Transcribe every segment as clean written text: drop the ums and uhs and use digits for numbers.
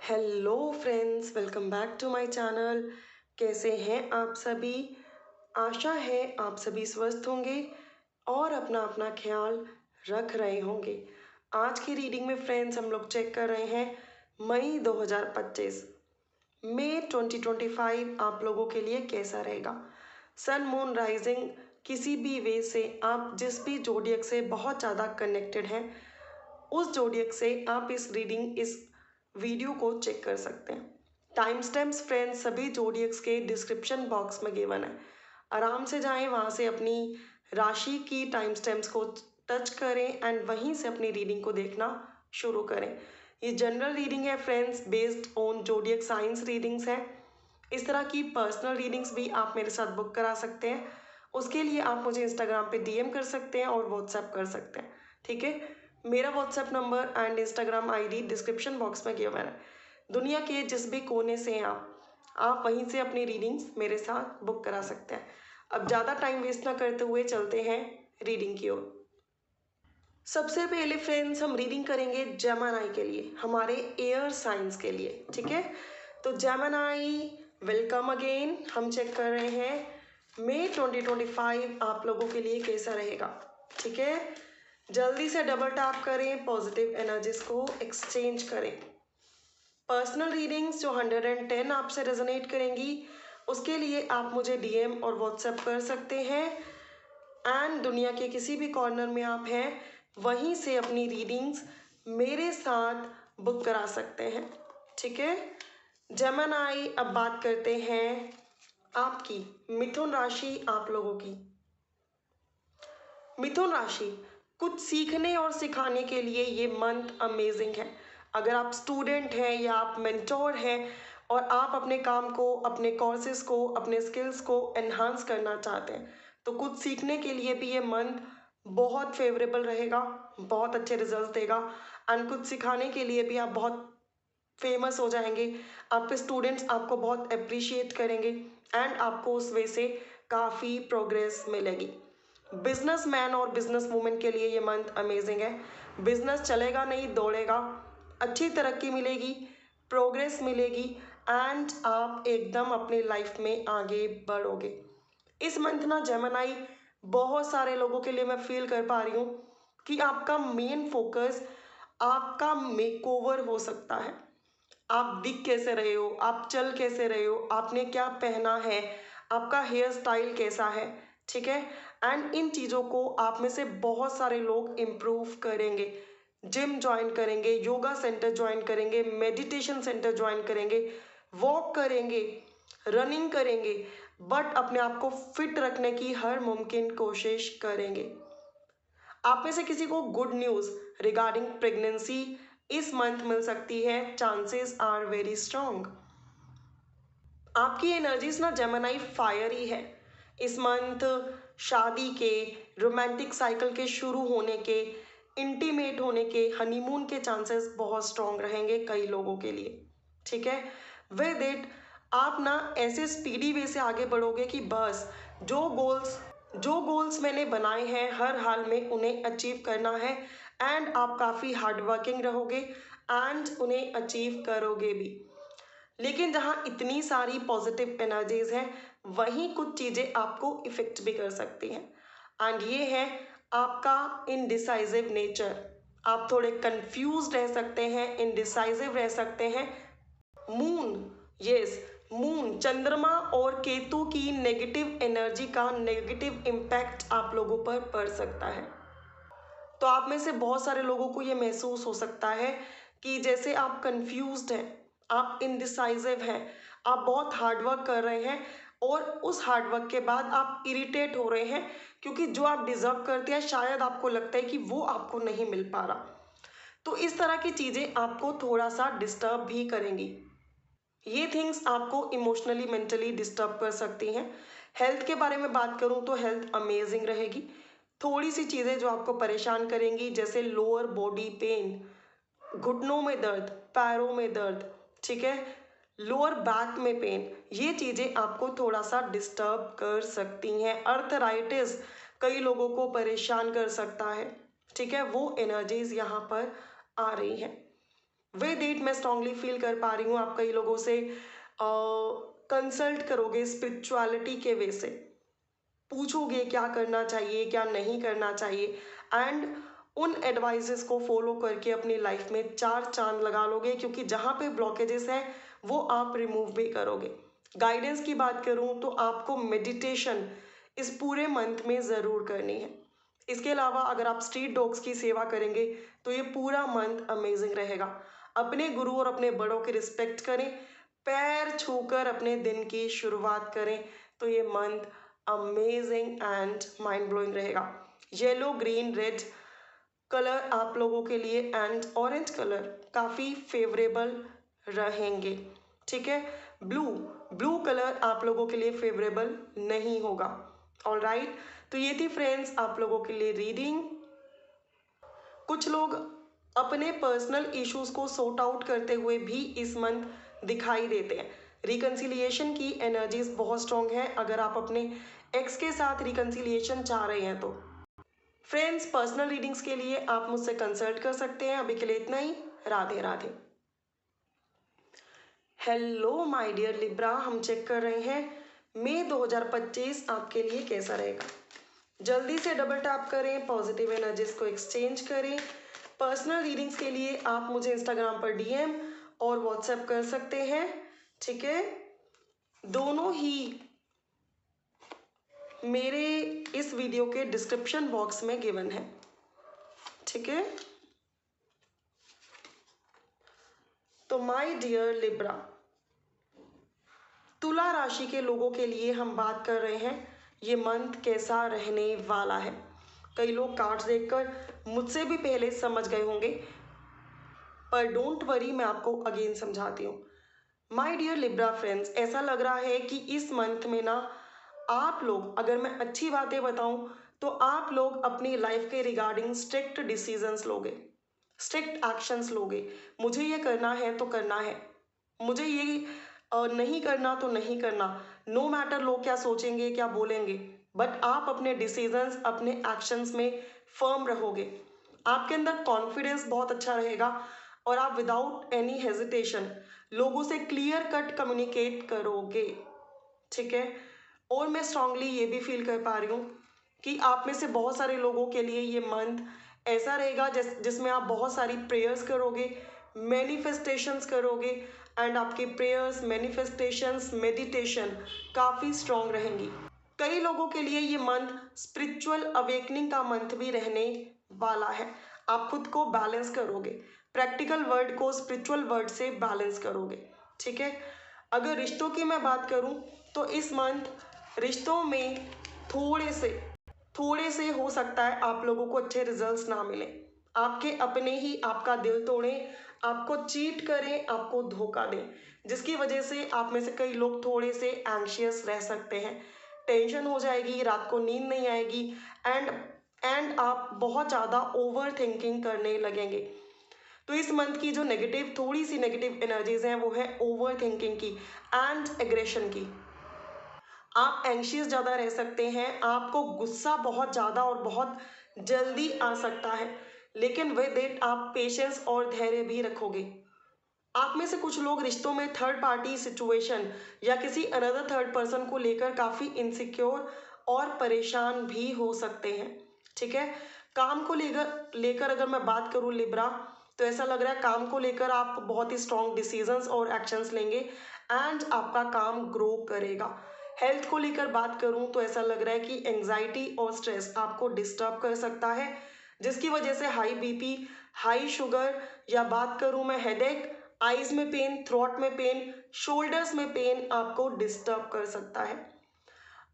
Hello friends, welcome back to my channel. कैसे हैं आप सभी? आशा है आप सभी स्वस्थ होंगे और अपना अपना ख्याल रख रहे होंगे। आज की रीडिंग में फ्रेंड्स हम लोग चेक कर रहे हैं मई 2025। मई 2025 आप लोगों के लिए कैसा रहेगा? सन मून राइजिंग किसी भी वे से आप जिस भी जोडियक से बहुत ज़्यादा कनेक्टेड हैं, उस जोडियक से आप इस वीडियो को चेक कर सकते हैं। टाइम स्टैम्प्स फ्रेंड्स सभी जोडियक्स के डिस्क्रिप्शन बॉक्स में गिवन है। आराम से जाएं, वहाँ से अपनी राशि की टाइम स्टैम्प्स को टच करें एंड वहीं से अपनी रीडिंग को देखना शुरू करें। ये जनरल रीडिंग है friends, based on zodiac science readings है। इस तरह की पर्सनल रीडिंग्स भी आप मेरे साथ बुक करा सकते हैं। उसके लिए आप मुझे इंस्टाग्राम पे डीएम कर सकते हैं और व्हाट्सएप कर सकते हैं। ठीक है, मेरा WhatsApp number and Instagram ID description box में गिवन है। दुनिया के जिस भी कोने से हैं आप वहीं से अपनी रीडिंग्स मेरे साथ बुक करा सकते हैं। अब ज़्यादा टाइम वेस्ट ना करते हुए चलते हैं रीडिंग की ओर। सबसे पहले फ्रेंड्स हम रीडिंग करेंगे जेमिनी के लिए, हमारे एयर साइंस के लिए। ठीक है, तो जेमिनी वेलकम अगेन। हम चेक कर रहे हैं मई 2025 आप लोगों के लिए कैसा रहेगा। ठीक है, जल्दी से डबल टैप करें, पॉजिटिव एनर्जीज को एक्सचेंज करें। पर्सनल रीडिंग्स जो 110 आपसे रेजोनेट करेंगी, उसके लिए आप मुझे डीएम और व्हाट्सएप कर सकते हैं एंड दुनिया के किसी भी कॉर्नर में आप हैं वहीं से अपनी रीडिंग्स मेरे साथ बुक करा सकते हैं। ठीक है, जेमिनी अब बात करते हैं आपकी मिथुन राशि आप लोगों की। मिथुन राशि, कुछ सीखने और सिखाने के लिए ये मंथ अमेजिंग है। अगर आप स्टूडेंट हैं या आप मेंटोर हैं और आप अपने काम को, अपने कोर्सेज को, अपने स्किल्स को एनहांस करना चाहते हैं, तो कुछ सीखने के लिए भी ये मंथ बहुत फेवरेबल रहेगा, बहुत अच्छे रिजल्ट देगा। एंड कुछ सिखाने के लिए भी आप बहुत फेमस हो जाएंगे। आपके स्टूडेंट्स आपको बहुत अप्रिशिएट करेंगे एंड आपको उस वे से काफ़ी प्रोग्रेस मिलेगी। बिजनेसमैन और बिजनेस वूमेन के लिए ये मंथ अमेजिंग है। बिजनेस चलेगा नहीं, दौड़ेगा, अच्छी तरक्की मिलेगी, प्रोग्रेस मिलेगी एंड आप एकदम अपनी लाइफ में आगे बढ़ोगे। इस मंथ ना जेमिनी, बहुत सारे लोगों के लिए मैं फील कर पा रही हूँ कि आपका मेन फोकस आपका मेकओवर हो सकता है। आप दिख कैसे रहे हो, आप चल कैसे रहे हो, आपने क्या पहना है, आपका हेयर स्टाइल कैसा है। ठीक है, एंड इन चीज़ों को आप में से बहुत सारे लोग इम्प्रूव करेंगे। जिम ज्वाइन करेंगे, योगा सेंटर ज्वाइन करेंगे, मेडिटेशन सेंटर ज्वाइन करेंगे, वॉक करेंगे, रनिंग करेंगे, बट अपने आप को फिट रखने की हर मुमकिन कोशिश करेंगे। आप में से किसी को गुड न्यूज़ रिगार्डिंग प्रेगनेंसी इस मंथ मिल सकती है। Chances are very strong. आपकी एनर्जीज ना जेमिनी फायर ही है। इस मंथ शादी के, रोमांटिक साइकिल के शुरू होने के, इंटीमेट होने के, हनीमून के चांसेस बहुत स्ट्रॉन्ग रहेंगे कई लोगों के लिए। ठीक है, विद इट आप ना ऐसे स्पीडी वे से आगे बढ़ोगे कि बस जो गोल्स मैंने बनाए हैं हर हाल में उन्हें अचीव करना है एंड आप काफ़ी हार्ड वर्किंग रहोगे एंड उन्हें अचीव करोगे भी। लेकिन जहाँ इतनी सारी पॉजिटिव एनर्जीज हैं, वहीं कुछ चीज़ें आपको इफेक्ट भी कर सकती हैं एंड ये है आपका इनडिसाइजिव नेचर। आप थोड़े कंफ्यूज रह सकते हैं, इनडिसाइजिव रह सकते हैं। मून, यस, मून, चंद्रमा और केतु की नेगेटिव एनर्जी का नेगेटिव इम्पैक्ट आप लोगों पर पड़ सकता है। तो आप में से बहुत सारे लोगों को ये महसूस हो सकता है कि जैसे आप कंफ्यूज्ड हैं, आप इनडिसाइजिव हैं, आप बहुत हार्डवर्क कर रहे हैं और उस हार्डवर्क के बाद आप इरिटेट हो रहे हैं क्योंकि जो आप डिजर्व करते हैं शायद आपको लगता है कि वो आपको नहीं मिल पा रहा। तो इस तरह की चीज़ें आपको थोड़ा सा डिस्टर्ब भी करेंगी। ये थिंग्स आपको इमोशनली, मेंटली डिस्टर्ब कर सकती हैं। हेल्थ के बारे में बात करूं तो हेल्थ अमेजिंग रहेगी। थोड़ी सी चीज़ें जो आपको परेशान करेंगी जैसे लोअर बॉडी पेन, घुटनों में दर्द, पैरों में दर्द, ठीक है, लोअर बैक में पेन, ये चीज़ें आपको थोड़ा सा डिस्टर्ब कर सकती हैं। अर्थराइटिस कई लोगों को परेशान कर सकता है। ठीक है, वो एनर्जीज यहाँ पर आ रही हैं। विद इट मैं स्ट्रांगली फील कर पा रही हूँ आप कई लोगों से कंसल्ट करोगे स्पिरिचुअलिटी के वे से, पूछोगे क्या करना चाहिए क्या नहीं करना चाहिए, एंड उन एडवाइजेस को फॉलो करके अपनी लाइफ में 4 चांद लगा लोगे, क्योंकि जहाँ पे ब्लॉकेजेस हैं वो आप रिमूव भी करोगे। गाइडेंस की बात करूँ तो आपको मेडिटेशन इस पूरे मंथ में ज़रूर करनी है। इसके अलावा अगर आप स्ट्रीट डॉग्स की सेवा करेंगे तो ये पूरा मंथ अमेजिंग रहेगा। अपने गुरु और अपने बड़ों की रिस्पेक्ट करें, पैर छूकर अपने दिन की शुरुआत करें, तो ये month amazing and mind blowing रहेगा। येलो ग्रीन रेड कलर आप लोगों के लिए एंड ऑरेंज कलर काफ़ी फेवरेबल रहेंगे। ठीक है, ब्लू कलर आप लोगों के लिए फेवरेबल नहीं होगा। ऑलराइट, तो ये थी फ्रेंड्स आप लोगों के लिए रीडिंग। कुछ लोग अपने पर्सनल इश्यूज को सॉर्ट आउट करते हुए भी इस मंथ दिखाई देते हैं। रिकंसिलिएशन की एनर्जीज बहुत स्ट्रांग है अगर आप अपने एक्स के साथ रिकंसिलिएशन चाह रहे हैं तो। फ्रेंड्स, पर्सनल रीडिंग्स के लिए आप मुझसे कंसल्ट कर सकते हैं। अभी के लिए इतना ही। Radhe Radhe. Hello my dear Libra, हम चेक कर रहे हैं मई 2025 आपके लिए कैसा रहेगा। जल्दी से डबल टैप करें, पॉजिटिव एनर्जीज को एक्सचेंज करें। पर्सनल रीडिंग्स के लिए आप मुझे इंस्टाग्राम पर डीएम और व्हाट्सएप कर सकते हैं। ठीक है, दोनों ही मेरे इस वीडियो के डिस्क्रिप्शन बॉक्स में गिवन है। ठीक है, तो माय डियर लिब्रा, तुला राशि के लोगों के लिए हम बात कर रहे हैं ये मंथ कैसा रहने वाला है। कई लोग कार्ड्स देखकर मुझसे भी पहले समझ गए होंगे, पर डोंट वरी, मैं आपको अगेन समझाती हूँ। माय डियर लिब्रा फ्रेंड्स, ऐसा लग रहा है कि इस मंथ में ना आप लोग, अगर मैं अच्छी बातें बताऊं तो आप लोग अपनी लाइफ के रिगार्डिंग स्ट्रिक्ट डिसीजंस लोगे, स्ट्रिक्ट एक्शंस लोगे। मुझे ये करना है तो करना है, मुझे ये नहीं करना तो नहीं करना, नो मैटर लोग क्या सोचेंगे क्या बोलेंगे, बट आप अपने डिसीजंस अपने एक्शंस में फर्म रहोगे। आपके अंदर कॉन्फिडेंस बहुत अच्छा रहेगा और आप विदाउट एनी हेजिटेशन लोगों से क्लियर कट कम्युनिकेट करोगे। ठीक है, और मैं स्ट्रांगली ये भी फील कर पा रही हूँ कि आप में से बहुत सारे लोगों के लिए ये मंथ ऐसा रहेगा जिसमें आप बहुत सारी प्रेयर्स करोगे, मैनिफेस्टेशंस करोगे, एंड आपकी प्रेयर्स, मैनिफेस्टेशंस, मेडिटेशन काफ़ी स्ट्रांग रहेंगी। कई लोगों के लिए ये मंथ स्पिरिचुअल अवेकनिंग का मंथ भी रहने वाला है। आप खुद को बैलेंस करोगे, प्रैक्टिकल वर्ड को स्पिरिचुअल वर्ड से बैलेंस करोगे। ठीक है, अगर रिश्तों की मैं बात करूं तो इस मंथ रिश्तों में थोड़े से हो सकता है आप लोगों को अच्छे रिजल्ट्स ना मिले। आपके अपने ही आपका दिल तोड़ें, आपको चीट करें, आपको धोखा दें, जिसकी वजह से आप में से कई लोग थोड़े से एंग्शियस रह सकते हैं। टेंशन हो जाएगी, रात को नींद नहीं आएगी, एंड आप बहुत ज़्यादा ओवर थिंकिंग करने लगेंगे। तो इस मंथ की जो थोड़ी सी नेगेटिव एनर्जीज हैं वो है ओवर थिंकिंग की एंड एग्रेशन की। आप एंग्शियस ज़्यादा रह सकते हैं, आपको गुस्सा बहुत ज़्यादा और बहुत जल्दी आ सकता है, लेकिन विद इट आप पेशेंस और धैर्य भी रखोगे। आप में से कुछ लोग रिश्तों में थर्ड पार्टी सिचुएशन या किसी अनदर थर्ड पर्सन को लेकर काफ़ी इनसिक्योर और परेशान भी हो सकते हैं। ठीक है, काम को लेकर अगर मैं बात करूँ लिब्रा, तो ऐसा लग रहा है काम को लेकर आप बहुत ही स्ट्रॉन्ग डिसीजंस और एक्शंस लेंगे एंड आपका काम ग्रो करेगा। हेल्थ को लेकर बात करूं तो ऐसा लग रहा है कि एंजाइटी और स्ट्रेस आपको डिस्टर्ब कर सकता है, जिसकी वजह से हाई बीपी, हाई शुगर, या बात करूं मैं हेडेक, आईज में पेन, थ्रोट में पेन, शोल्डर्स में पेन आपको डिस्टर्ब कर सकता है।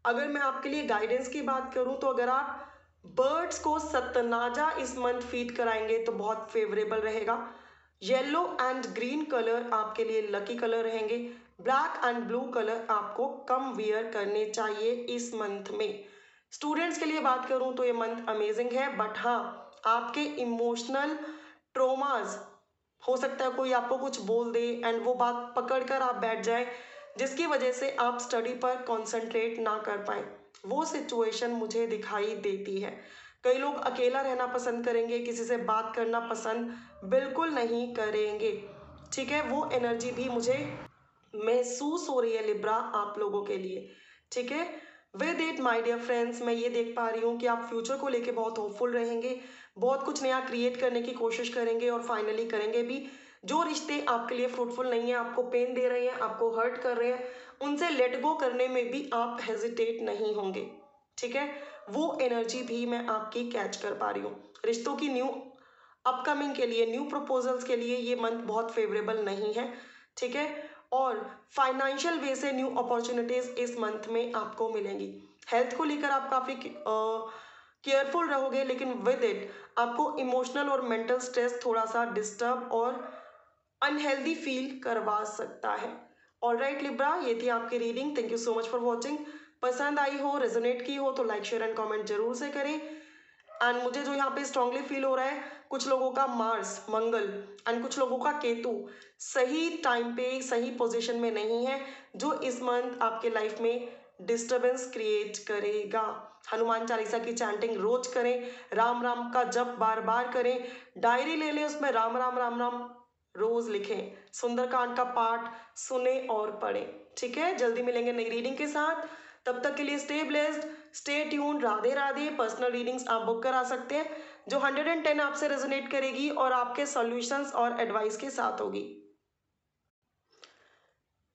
अगर मैं आपके लिए गाइडेंस की बात करूं तो अगर आप बर्ड्स को सतनाजा इस मंथ फीड कराएंगे तो बहुत फेवरेबल रहेगा। येलो एंड ग्रीन कलर आपके लिए लकी कलर रहेंगे। ब्लैक एंड ब्लू कलर आपको कम वियर करने चाहिए इस मंथ में। स्टूडेंट्स के लिए बात करूं तो ये मंथ अमेजिंग है, बट हाँ, आपके इमोशनल ट्रोमाज, हो सकता है कोई आपको कुछ बोल दे एंड वो बात पकड़ कर आप बैठ जाए, जिसकी वजह से आप स्टडी पर कंसंट्रेट ना कर पाए। वो सिचुएशन मुझे दिखाई देती है। कई लोग अकेला रहना पसंद करेंगे, किसी से बात करना पसंद बिल्कुल नहीं करेंगे। ठीक है, वो एनर्जी भी मुझे महसूस हो रही है लिब्रा आप लोगों के लिए। ठीक है, with it my dear friends, मैं ये देख पा रही हूँ कि आप फ्यूचर को लेके बहुत होपफुल रहेंगे, बहुत कुछ नया क्रिएट करने की कोशिश करेंगे और फाइनली करेंगे भी। जो रिश्ते आपके लिए फ्रूटफुल नहीं है, आपको पेन दे रहे हैं, आपको हर्ट कर रहे हैं, उनसे लेट गो करने में भी आप हेजिटेट नहीं होंगे। ठीक है, वो एनर्जी भी मैं आपकी कैच कर पा रही हूँ। रिश्तों की न्यू अपकमिंग के लिए, न्यू प्रपोजल्स के लिए ये मंथ बहुत फेवरेबल नहीं है। ठीक है, और फाइनेंशियल वे से न्यू अपॉर्चुनिटीज इस मंथ में आपको मिलेंगी। हेल्थ को लेकर आप काफ़ी केयरफुल रहोगे, लेकिन विद इट आपको इमोशनल और मेंटल स्ट्रेस थोड़ा सा डिस्टर्ब और अनहेल्दी फील करवा सकता है। ऑलराइट लिब्रा, ये थी आपकी reading. Thank you so much for watching. पसंद आई हो, रेजोनेट की हो तो लाइक शेयर एंड कमेंट जरूर से करें। एंड मुझे जो यहाँ पे स्ट्रांगली फील हो रहा है, कुछ लोगों का मार्स, मंगल एंड कुछ लोगों का केतु सही टाइम पे सही पोजीशन में नहीं है, जो इस मंथ आपके लाइफ में डिस्टरबेंस क्रिएट करेगा। हनुमान चालीसा की चैंटिंग रोज करें, राम राम का जप बार बार करें, डायरी ले लें, उसमें राम राम राम राम रोज लिखें, सुंदरकांड का पाठ सुने और पढ़ें। ठीक है, जल्दी मिलेंगे नई रीडिंग के साथ। तब तक के लिए stay blessed, stay tune. Radhe Radhe. Personal readings आप बुक करा सकते हैं, जो 110 आपसे रेजोनेट करेगी और आपके सॉल्यूशंस और एडवाइस के साथ होगी।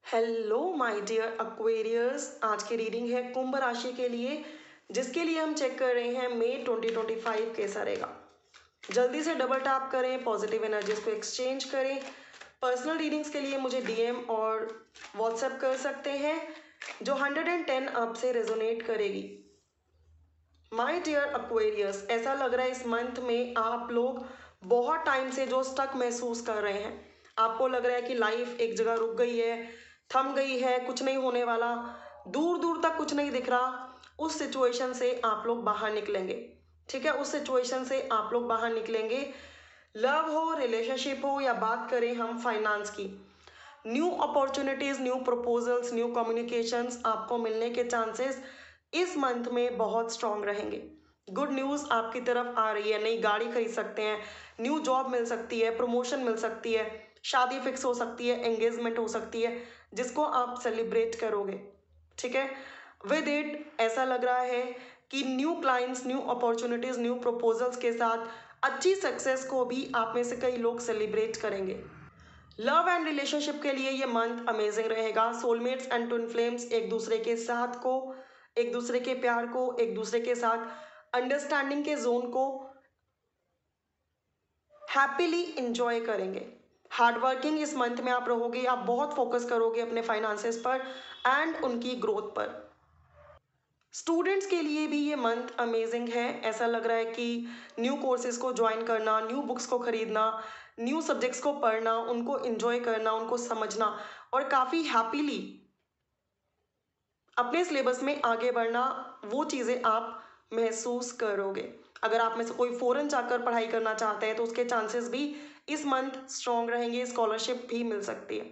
हेलो माय डियर एक्वेरियस, आज की रीडिंग है कुंभ राशि के लिए, जिसके लिए हम चेक कर रहे हैं मई 2025 कैसा रहेगा। जल्दी से डबल टैप करें, पॉजिटिव एनर्जीज को एक्सचेंज करें। पर्सनल रीडिंग्स के लिए मुझे डीएम और व्हाट्सएप कर सकते हैं, जो 110 आपसे रेजोनेट करेगी। माय डियर एक्वेरियस, ऐसा लग रहा है इस मंथ में आप लोग बहुत टाइम से जो स्टक महसूस कर रहे हैं, आपको लग रहा है कि लाइफ एक जगह रुक गई है, थम गई है, कुछ नहीं होने वाला, दूर दूर तक कुछ नहीं दिख रहा, उस सिचुएशन से आप लोग बाहर निकलेंगे। ठीक है, उस सिचुएशन से आप लोग बाहर निकलेंगे। लव हो, रिलेशनशिप हो, या बात करें हम फाइनेंस की, new opportunities, new proposals, new communications आपको मिलने के चांसेस इस मंथ में बहुत स्ट्रांग रहेंगे। गुड न्यूज़ आपकी तरफ आ रही है, नई गाड़ी खरीद सकते हैं, न्यू जॉब मिल सकती है, प्रमोशन मिल सकती है, शादी फिक्स हो सकती है, एंगेजमेंट हो सकती है, जिसको आप सेलिब्रेट करोगे। ठीक है, विद इट ऐसा लग रहा है कि new clients, new opportunities, new proposals के साथ अच्छी सक्सेस को भी आप में से कई लोग सेलिब्रेट करेंगे। लव एंड रिलेशनशिप के लिए ये मंथ अमेजिंग रहेगा। सोलमेट्स एंड ट्विन फ्लेम्स एक दूसरे के साथ को, एक दूसरे के प्यार को, एक दूसरे के साथ अंडरस्टैंडिंग के जोन को हैप्पीली इंजॉय करेंगे। हार्डवर्किंग इस मंथ में आप रहोगे, आप बहुत फोकस करोगे अपने फाइनेंसेस पर एंड उनकी ग्रोथ पर। स्टूडेंट्स के लिए भी ये मंथ अमेजिंग है। ऐसा लग रहा है कि न्यू कोर्सेज को ज्वाइन करना, न्यू बुक्स को खरीदना, न्यू सब्जेक्ट्स को पढ़ना, उनको एंजॉय करना, उनको समझना और काफ़ी हैप्पीली अपने सिलेबस में आगे बढ़ना, वो चीज़ें आप महसूस करोगे। अगर आप में से कोई फॉरेन जाकर पढ़ाई करना चाहते हैं तो उसके चांसेस भी इस मंथ स्ट्रॉन्ग रहेंगे, स्कॉलरशिप भी मिल सकती है।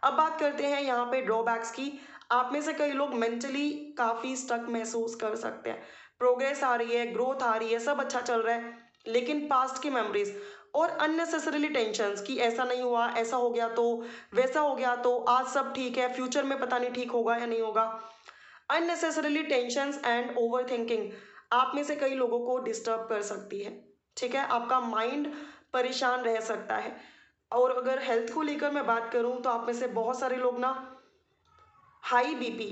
अब बात करते हैं यहाँ पे ड्रॉबैक्स की। आप में से कई लोग मेंटली काफ़ी स्टक महसूस कर सकते हैं। प्रोग्रेस आ रही है, ग्रोथ आ रही है, सब अच्छा चल रहा है, लेकिन पास्ट की मेमोरीज और अननेसेसरीली टेंशन्स कि ऐसा नहीं हुआ, ऐसा हो गया तो, वैसा हो गया तो, आज सब ठीक है, फ्यूचर में पता नहीं ठीक होगा या नहीं होगा। Unnecessarily tensions and over thinking आप में से कई लोगों को डिस्टर्ब कर सकती है। ठीक है, आपका माइंड परेशान रह सकता है। और अगर हेल्थ को लेकर मैं बात करूं तो आप में से बहुत सारे लोग ना high BP,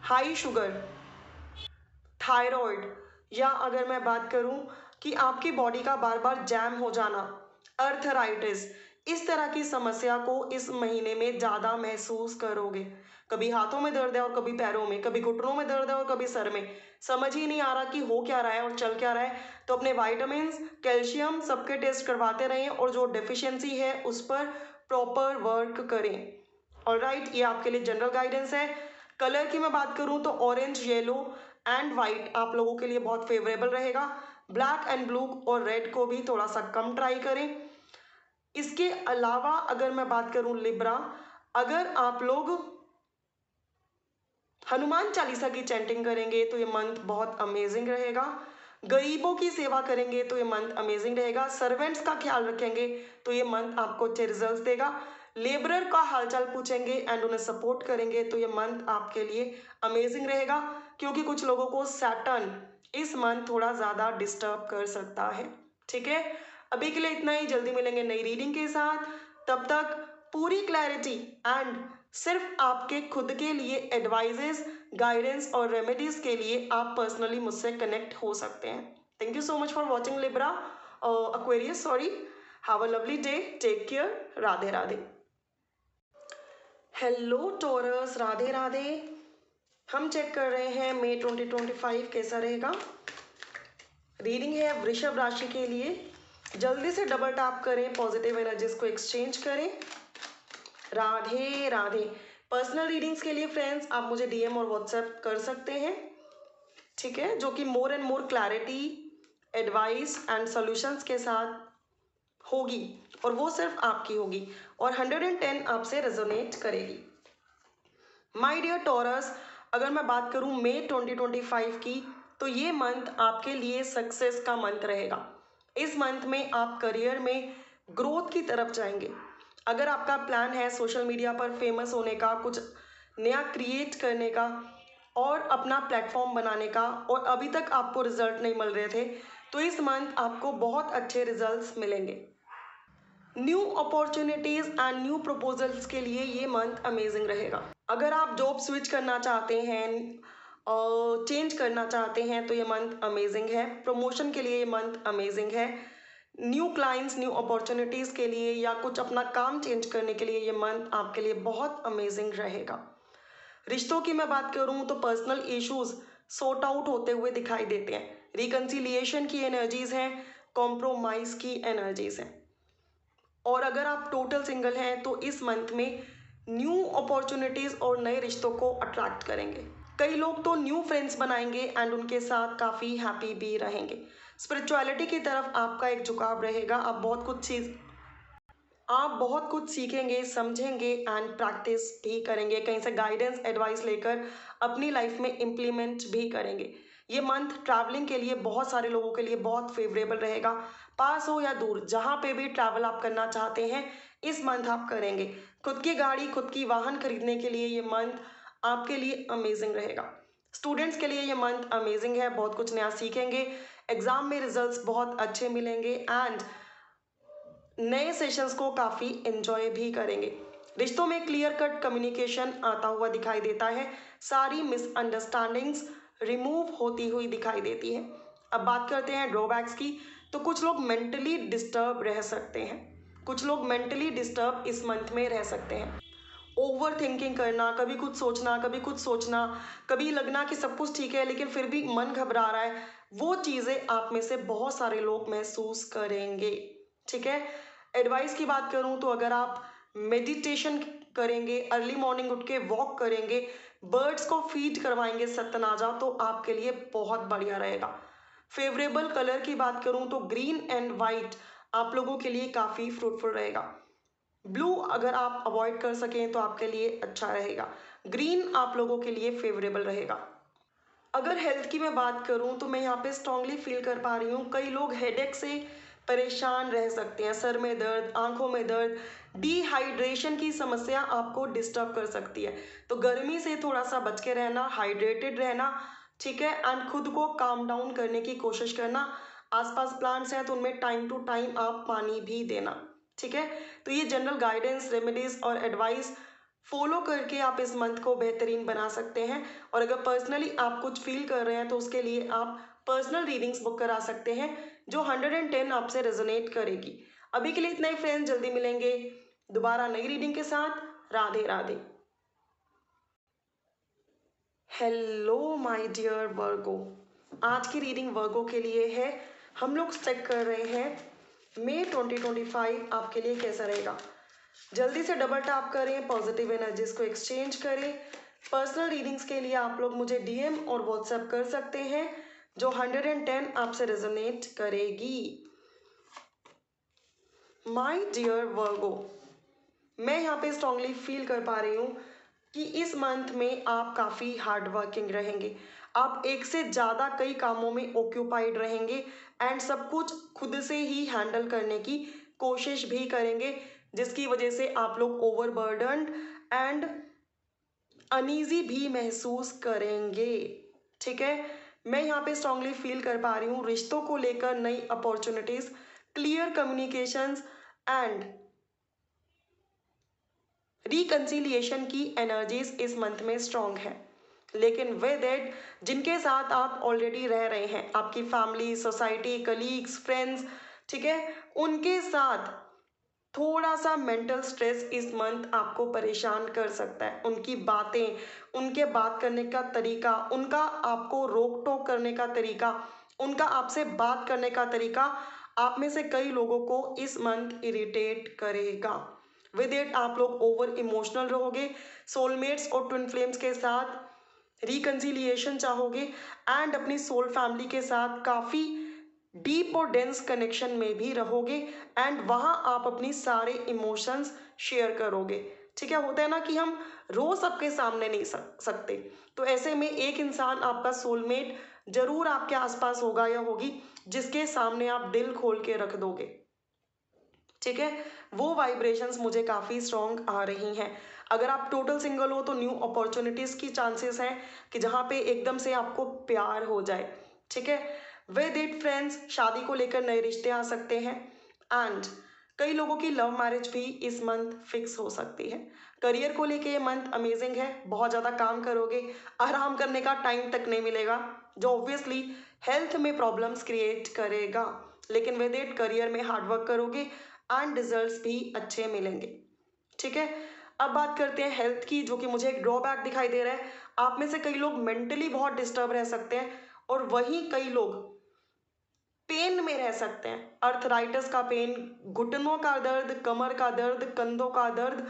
high sugar, thyroid, या अगर मैं बात करूं कि आपकी बॉडी का बार बार जैम हो जाना, अर्थराइटिस, इस तरह की समस्या को इस महीने में ज़्यादा महसूस करोगे। कभी हाथों में दर्द है और कभी पैरों में, कभी घुटनों में दर्द है और कभी सर में, समझ ही नहीं आ रहा कि हो क्या रहा है और चल क्या रहा है। तो अपने वाइटामिन, कैल्शियम सबके टेस्ट करवाते रहें और जो डेफिशिएंसी है उस पर प्रॉपर वर्क करें। ऑलराइट, ये आपके लिए जनरल गाइडेंस है। कलर की मैं बात करूं तो ऑरेंज, येलो एंड वाइट आप लोगों के लिए बहुत फेवरेबल रहेगा। ब्लैक एंड ब्लू और रेड को भी थोड़ा सा कम ट्राई करें। इसके अलावा अगर मैं बात करूं लिब्रा, अगर आप लोग हनुमान चालीसा की चैंटिंग करेंगे तो ये मंथ बहुत अमेजिंग रहेगा। गरीबों की सेवा करेंगे तो ये मंथ अमेजिंग रहेगा। सर्वेंट्स का ख्याल रखेंगे तो ये मंथ आपको अच्छे रिजल्ट्स देगा। लेबरर का हालचाल पूछेंगे एंड उन्हें सपोर्ट करेंगे तो ये मंथ आपके लिए अमेजिंग रहेगा, क्योंकि कुछ लोगों को सैटर्न इस मंथ थोड़ा ज़्यादा डिस्टर्ब कर सकता है। ठीक है, अभी के लिए इतना ही। जल्दी मिलेंगे नई रीडिंग के साथ। तब तक पूरी क्लैरिटी एंड सिर्फ आपके खुद के लिए एडवाइजेस, गाइडेंस और रेमेडीज के लिए आप पर्सनली मुझसे कनेक्ट हो सकते हैं। Thank you so much for watching Libra Aquarius, sorry. Have a lovely day, take care, Radhe Radhe. Hello Taurus, Radhe Radhe. हम चेक कर रहे हैं मई 2025 कैसा रहेगा। रीडिंग है वृषभ राशि के लिए। जल्दी से डबल टैप करें, पॉजिटिव एनर्जीज को एक्सचेंज करें। राधे राधे। पर्सनल रीडिंग्स के लिए फ्रेंड्स आप मुझे डीएम और व्हाट्सएप कर सकते हैं, ठीक है, जो कि more and more clarity, advice and solutions के साथ होगी, और वो सिर्फ आपकी होगी और 110 आपसे रेजोनेट करेगी। माय डियर टॉरस, अगर मैं बात करूं मई 2025 की, तो ये मंथ आपके लिए सक्सेस का मंथ रहेगा। इस मंथ में आप करियर में ग्रोथ की तरफ जाएंगे। अगर आपका प्लान है सोशल मीडिया पर फेमस होने का, कुछ नया क्रिएट करने का और अपना प्लेटफॉर्म बनाने का, और अभी तक आपको रिजल्ट नहीं मिल रहे थे, तो इस मंथ आपको बहुत अच्छे रिजल्ट्स मिलेंगे। New opportunities and new proposals के लिए ये मंथ अमेजिंग रहेगा। अगर आप जॉब स्विच करना चाहते हैं, चेंज करना चाहते हैं, तो ये मंथ अमेजिंग है। प्रमोशन के लिए ये मंथ अमेजिंग है। न्यू क्लाइंट्स, न्यू अपॉर्चुनिटीज़ के लिए या कुछ अपना काम चेंज करने के लिए ये मंथ आपके लिए बहुत अमेजिंग रहेगा। रिश्तों की मैं बात करूं तो पर्सनल इश्यूज सॉर्ट आउट होते हुए दिखाई देते हैं। रिकंसिलिएशन की एनर्जीज हैं, कॉम्प्रोमाइज़ की एनर्जीज हैं। और अगर आप टोटल सिंगल हैं तो इस मंथ में न्यू अपॉर्चुनिटीज़ और नए रिश्तों को अट्रैक्ट करेंगे। कई लोग तो न्यू फ्रेंड्स बनाएंगे एंड उनके साथ काफ़ी हैप्पी भी रहेंगे। स्पिरिचुअलिटी की तरफ आपका एक झुकाव रहेगा। आप बहुत कुछ सीखेंगे, समझेंगे एंड प्रैक्टिस भी करेंगे। कहीं से गाइडेंस, एडवाइस लेकर अपनी लाइफ में इम्प्लीमेंट भी करेंगे। ये मंथ ट्रैवलिंग के लिए बहुत सारे लोगों के लिए बहुत फेवरेबल रहेगा। पास हो या दूर, जहाँ पे भी ट्रैवल आप करना चाहते हैं, इस मंथ आप करेंगे। खुद की गाड़ी, खुद की वाहन खरीदने के लिए ये मंथ आपके लिए अमेजिंग रहेगा। स्टूडेंट्स के लिए ये मंथ अमेजिंग है, बहुत कुछ नया सीखेंगे, एग्जाम में रिजल्ट्स बहुत अच्छे मिलेंगे एंड नए सेशंस को काफ़ी एंजॉय भी करेंगे। रिश्तों में क्लियर कट कम्युनिकेशन आता हुआ दिखाई देता है। सारी मिसअंडरस्टैंडिंग्स रिमूव होती हुई दिखाई देती है। अब बात करते हैं ड्रॉबैक्स की। तो कुछ लोग मेंटली डिस्टर्ब रह सकते हैं। कुछ लोग मेंटली डिस्टर्ब इस मंथ में रह सकते हैं। ओवर थिंकिंग करना, कभी कुछ सोचना, कभी कुछ सोचना, कभी लगना कि सब कुछ ठीक है लेकिन फिर भी मन घबरा रहा है, वो चीज़ें आप में से बहुत सारे लोग महसूस करेंगे। ठीक है, एडवाइस की बात करूं तो अगर आप मेडिटेशन करेंगे, अर्ली मॉर्निंग उठ के वॉक करेंगे, बर्ड्स को फीड करवाएंगे सत्तनाजा, तो आपके लिए बहुत बढ़िया रहेगा। फेवरेबल कलर की बात करूं तो ग्रीन एंड वाइट आप लोगों के लिए काफ़ी फ्रूटफुल रहेगा। ब्लू अगर आप अवॉइड कर सकें तो आपके लिए अच्छा रहेगा। ग्रीन आप लोगों के लिए फेवरेबल रहेगा। अगर हेल्थ की मैं बात करूं तो मैं यहाँ पे स्ट्रांगली फील कर पा रही हूँ, कई लोग हेडेक से परेशान रह सकते हैं। सर में दर्द, आंखों में दर्द, डिहाइड्रेशन की समस्या आपको डिस्टर्ब कर सकती है। तो गर्मी से थोड़ा सा बच के रहना, हाइड्रेटेड रहना, ठीक है, एंड खुद को काम डाउन करने की कोशिश करना। आसपास प्लांट्स हैं तो उनमें टाइम टू टाइम आप पानी भी देना। ठीक है, तो ये जनरल गाइडेंस, रेमेडीज और एडवाइस फॉलो करके आप इस मंथ को बेहतरीन बना सकते हैं। और अगर पर्सनली आप कुछ फील कर रहे हैं तो उसके लिए आप पर्सनल रीडिंग्स बुक करा सकते हैं, जो 110 आपसे रेजोनेट करेगी। अभी के लिए इतना ही फ्रेंड्स, जल्दी मिलेंगे दोबारा नई रीडिंग के साथ। Radhe Radhe. Hello my dear Virgo, आज की रीडिंग वर्गो के लिए है। हम लोग चेक कर रहे हैं मई 2025 आपके लिए कैसा रहेगा। जल्दी से डबल टैप करें, पॉजिटिव एनर्जीज को एक्सचेंज करें। पर्सनल रीडिंग्स के लिए आप लोग मुझे डीएम और व्हाट्सएप कर सकते हैं, जो 110 आपसे रेजोनेट करेगी। माय डियर वर्गो, मैं यहाँ पे स्ट्रांगली फील कर पा रही हूँ कि इस मंथ में आप काफ़ी हार्ड वर्किंग रहेंगे। आप एक से ज़्यादा कई कामों में ऑक्यूपाइड रहेंगे एंड सब कुछ खुद से ही हैंडल करने की कोशिश भी करेंगे, जिसकी वजह से आप लोग ओवरबर्डन्ड एंड अनईजी भी महसूस करेंगे। ठीक है, मैं यहाँ पे स्ट्रांगली फील कर पा रही हूँ रिश्तों को लेकर नई opportunities, clear communications and reconciliation की एनर्जीज इस मंथ में स्ट्रांग है। लेकिन विद इट, जिनके साथ आप ऑलरेडी रह रहे हैं, आपकी फैमिली, सोसाइटी, कलीग्स, फ्रेंड्स, ठीक है, उनके साथ थोड़ा सा मेंटल स्ट्रेस इस मंथ आपको परेशान कर सकता है। उनकी बातें, उनके बात करने का तरीका, उनका आपको रोक टोक करने का तरीका, उनका आपसे बात करने का तरीका आप में से कई लोगों को इस मंथ इरिटेट करेगा। विद इट आप लोग ओवर इमोशनल रहोगे, सोलमेट्स और ट्विन फ्लेम्स के साथ रिकंसिलिएशन चाहोगे एंड अपनी सोल फैमिली के साथ काफ़ी डीप और डेंस कनेक्शन में भी रहोगे एंड वहाँ आप अपनी सारे इमोशंस शेयर करोगे। ठीक है, होता है ना कि हम रोज सबके सामने नहीं सकते, तो ऐसे में एक इंसान आपका सोलमेट जरूर आपके आसपास होगा या होगी जिसके सामने आप दिल खोल के रख दोगे। ठीक है, वो वाइब्रेशंस मुझे काफ़ी स्ट्रॉन्ग आ रही हैं। अगर आप टोटल सिंगल हो तो न्यू अपॉर्चुनिटीज़ की चांसेस हैं कि जहाँ पे एकदम से आपको प्यार हो जाए। ठीक है, विद इट फ्रेंड्स, शादी को लेकर नए रिश्ते आ सकते हैं एंड कई लोगों की लव मैरिज भी इस मंथ फिक्स हो सकती है। करियर को लेके ये मंथ अमेजिंग है, बहुत ज़्यादा काम करोगे, आराम करने का टाइम तक नहीं मिलेगा, जो ऑब्वियसली हेल्थ में प्रॉब्लम्स क्रिएट करेगा। लेकिन विद इट करियर में हार्डवर्क करोगे एंड रिजल्ट्स भी अच्छे मिलेंगे। ठीक है, अब बात करते हैं हेल्थ की, जो कि मुझे एक ड्रॉबैक दिखाई दे रहा है। आप में से कई लोग मेंटली बहुत डिस्टर्ब रह सकते हैं और वहीं कई लोग पेन में रह सकते हैं। अर्थराइटिस का पेन, घुटनों का दर्द, कमर का दर्द, कंधों का दर्द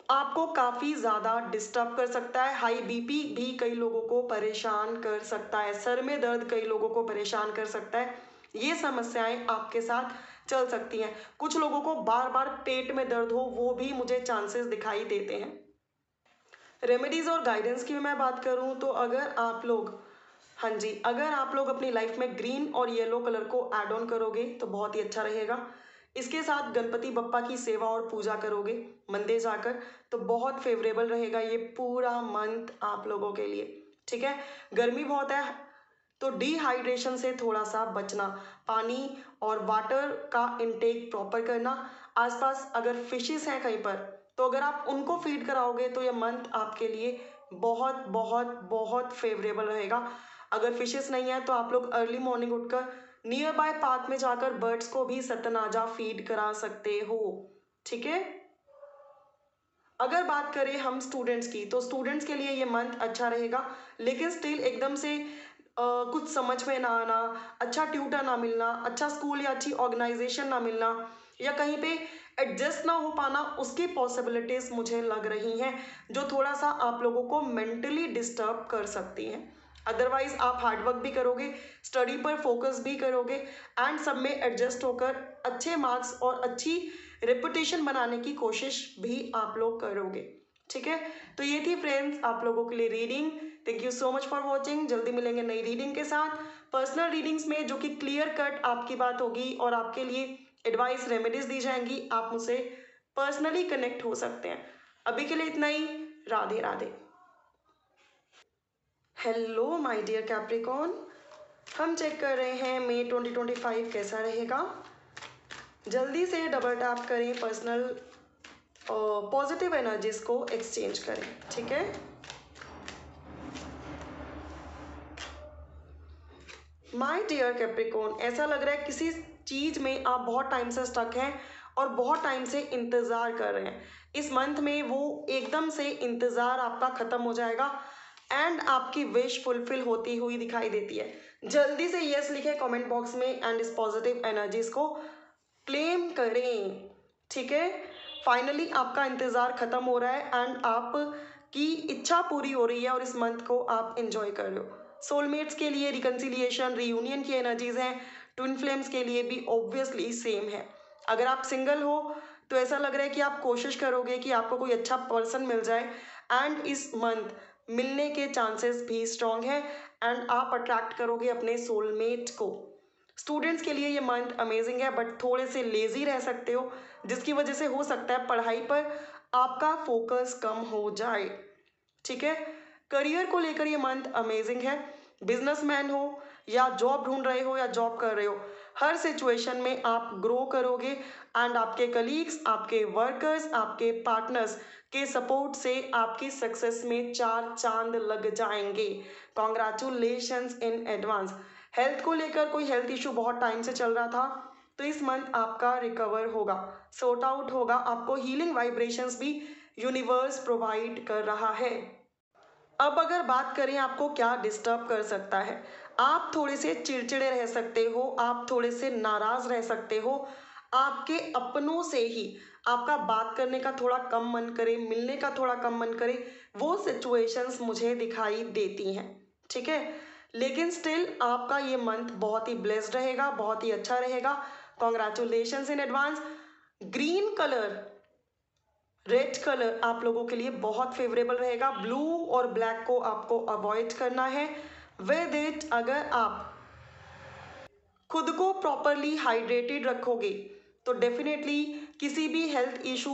आपको काफ़ी ज़्यादा डिस्टर्ब कर सकता है। हाई बीपी भी कई लोगों को परेशान कर सकता है, सर में दर्द कई लोगों को परेशान कर सकता है। ये समस्याएं आपके साथ चल सकती हैं। कुछ लोगों को बार बार पेट में दर्द हो, वो भी मुझे चांसेस दिखाई देते हैं। रेमेडीज़ और गाइडेंस की मैं बात करूं तो अगर आप लोग, हाँ जी, अगर आप लोग अपनी लाइफ में ग्रीन और येलो कलर को ऐड ऑन करोगे तो बहुत ही अच्छा रहेगा। इसके साथ गणपति बप्पा की सेवा और पूजा करोगे मंदिर जाकर तो बहुत फेवरेबल रहेगा ये पूरा मंथ आप लोगों के लिए। ठीक है, गर्मी बहुत है तो डिहाइड्रेशन से थोड़ा सा बचना, पानी और वाटर का इनटेक प्रॉपर करना। आसपास अगर फिशेस हैं कहीं पर तो अगर आप उनको फीड कराओगे तो यह मंथ आपके लिए बहुत बहुत बहुत फेवरेबल रहेगा। अगर फिशेस नहीं है तो आप लोग अर्ली मॉर्निंग उठकर नियर बाय पार्क में जाकर बर्ड्स को भी सतनाजा फीड करा सकते हो। ठीक है, अगर बात करें हम स्टूडेंट्स की तो स्टूडेंट्स के लिए ये मंथ अच्छा रहेगा, लेकिन स्टिल एकदम से कुछ समझ में ना आना, अच्छा ट्यूटर ना मिलना, अच्छा स्कूल या अच्छी ऑर्गेनाइजेशन ना मिलना या कहीं पे एडजस्ट ना हो पाना, उसकी पॉसिबिलिटीज़ मुझे लग रही हैं जो थोड़ा सा आप लोगों को मेंटली डिस्टर्ब कर सकती हैं। अदरवाइज आप हार्डवर्क भी करोगे, स्टडी पर फोकस भी करोगे एंड सब में एडजस्ट होकर अच्छे मार्क्स और अच्छी रेपुटेशन बनाने की कोशिश भी आप लोग करोगे। ठीक है, तो ये थी फ्रेंड्स आप लोगों के लिए reading. Thank you so much for watching. जल्दी मिलेंगे नई रीडिंग के साथ, पर्सनल रीडिंग्स में, जो कि क्लियर कट आपकी बात होगी और आपके लिए एडवाइस, रेमेडीज दी जाएंगी। आप मुझसे पर्सनली कनेक्ट हो सकते हैं। अभी के लिए इतना ही। Radhe Radhe. Hello my dear Capricorn, हम चेक कर रहे हैं मई 2025 कैसा रहेगा। जल्दी से डबल टैप करें, पर्सनल पॉजिटिव एनर्जीज को एक्सचेंज करें। ठीक है, माय डियर कैप्रिकॉर्न, ऐसा लग रहा है किसी चीज़ में आप बहुत टाइम से स्टक हैं और बहुत टाइम से इंतज़ार कर रहे हैं। इस मंथ में वो एकदम से इंतज़ार आपका ख़त्म हो जाएगा एंड आपकी विश फुलफिल होती हुई दिखाई देती है। जल्दी से यस लिखें कमेंट बॉक्स में एंड इस पॉजिटिव एनर्जीज को क्लेम करें। ठीक है, फाइनली आपका इंतज़ार ख़त्म हो रहा है एंड आपकी इच्छा पूरी हो रही है और इस मंथ को आप इंजॉय कर रहे हो। सोलमेट्स के लिए रिकंसिलिएशन, रीयूनियन की एनर्जीज हैं। ट्विन फ्लेम्स के लिए भी ऑब्वियसली सेम है। अगर आप सिंगल हो तो ऐसा लग रहा है कि आप कोशिश करोगे कि आपको कोई अच्छा पर्सन मिल जाए एंड इस मंथ मिलने के चांसेस भी स्ट्रॉन्ग हैं एंड आप अट्रैक्ट करोगे अपने सोलमेट को। स्टूडेंट्स के लिए ये मंथ अमेजिंग है, बट थोड़े से लेजी रह सकते हो, जिसकी वजह से हो सकता है पढ़ाई पर आपका फोकस कम हो जाए। ठीक है, करियर को लेकर ये मंथ अमेजिंग है। बिजनेसमैन हो या जॉब ढूंढ रहे हो या जॉब कर रहे हो, हर सिचुएशन में आप ग्रो करोगे एंड आपके कलीग्स, आपके वर्कर्स, आपके पार्टनर्स के सपोर्ट से आपकी सक्सेस में 4 चांद लग जाएंगे। Congratulations in advance. हेल्थ को लेकर कोई हेल्थ इशू बहुत टाइम से चल रहा था, तो इस मंथ आपका रिकवर होगा, सॉर्ट आउट होगा। आपको हीलिंग वाइब्रेशंस भी यूनिवर्स प्रोवाइड कर रहा है। अब अगर बात करें आपको क्या डिस्टर्ब कर सकता है, आप थोड़े से चिड़चिड़े रह सकते हो, आप थोड़े से नाराज रह सकते हो, आपके अपनों से ही आपका बात करने का थोड़ा कम मन करे, मिलने का थोड़ा कम मन करे, वो सिचुएशंस मुझे दिखाई देती हैं। ठीक है, लेकिन स्टिल आपका ये मंथ बहुत ही ब्लेस्ड रहेगा, बहुत ही अच्छा रहेगा। Congratulations in advance. Green colour, red colour आप लोगों के लिए बहुत फेवरेबल रहेगा। ब्लू और ब्लैक को आपको अवॉइड करना है। विद इट, अगर आप खुद को प्रॉपरली हाइड्रेटेड रखोगे तो डेफिनेटली किसी भी हेल्थ इशू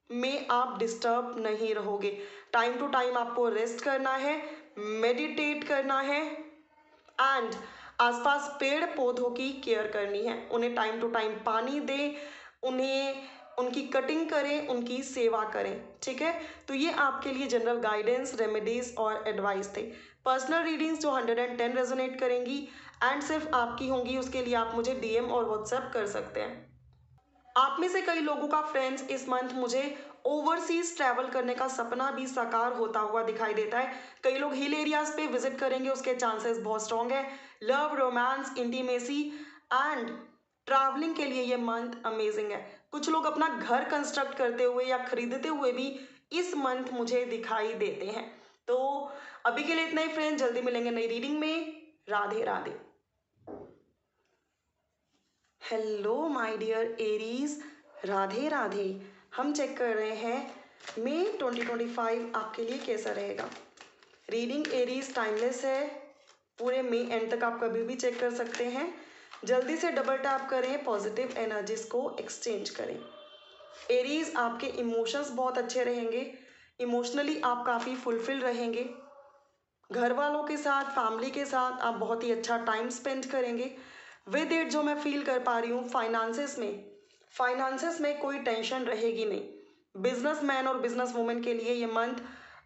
में आप डिस्टर्ब नहीं रहोगे। टाइम टू टाइम आपको रेस्ट करना है, मेडिटेट करना है एंड आसपास पेड़ पौधों की केयर करनी है। उन्हें टाइम टू टाइम पानी दें, उन्हें उनकी कटिंग करें, उनकी सेवा करें। ठीक है, तो ये आपके लिए जनरल गाइडेंस, रेमेडीज और एडवाइस थे। पर्सनल रीडिंग्स जो 110 रेजोनेट करेंगी एंड सिर्फ आपकी होंगी, उसके लिए आप मुझे डीएम और व्हाट्सएप कर सकते हैं। आप में से कई लोगों का फ्रेंड्स इस मंथ मुझे ओवरसीज ट्रैवल करने का सपना भी साकार होता हुआ दिखाई देता है। कई लोग हिल एरियाज पे विजिट करेंगे, उसके चांसेस बहुत स्ट्रॉन्ग है। Love, romance, intimacy and travelling के लिए ये मंथ अमेजिंग है। कुछ लोग अपना घर कंस्ट्रक्ट करते हुए या खरीदते हुए भी इस मंथ मुझे दिखाई देते हैं। तो अभी के लिए इतना ही फ्रेंड्स, जल्दी मिलेंगे नई रीडिंग में। Radhe Radhe. Hello my dear Aries, Radhe Radhe. हम चेक कर रहे हैं मई 2025 आपके लिए कैसा रहेगा। रीडिंग एरीज टाइमलेस है, पूरे मई एंड तक आप कभी भी चेक कर सकते हैं। जल्दी से डबल टैप करें, पॉजिटिव एनर्जीज को एक्सचेंज करें। एरीज, आपके इमोशंस बहुत अच्छे रहेंगे, इमोशनली आप काफ़ी फुलफिल रहेंगे। घर वालों के साथ, फैमिली के साथ आप बहुत ही अच्छा टाइम स्पेंड करेंगे। विद इट जो मैं फील कर पा रही हूँ, फाइनेंसेस में कोई टेंशन रहेगी नहीं। बिजनेसमैन और बिजनेस वुमेन के लिए ये मंथ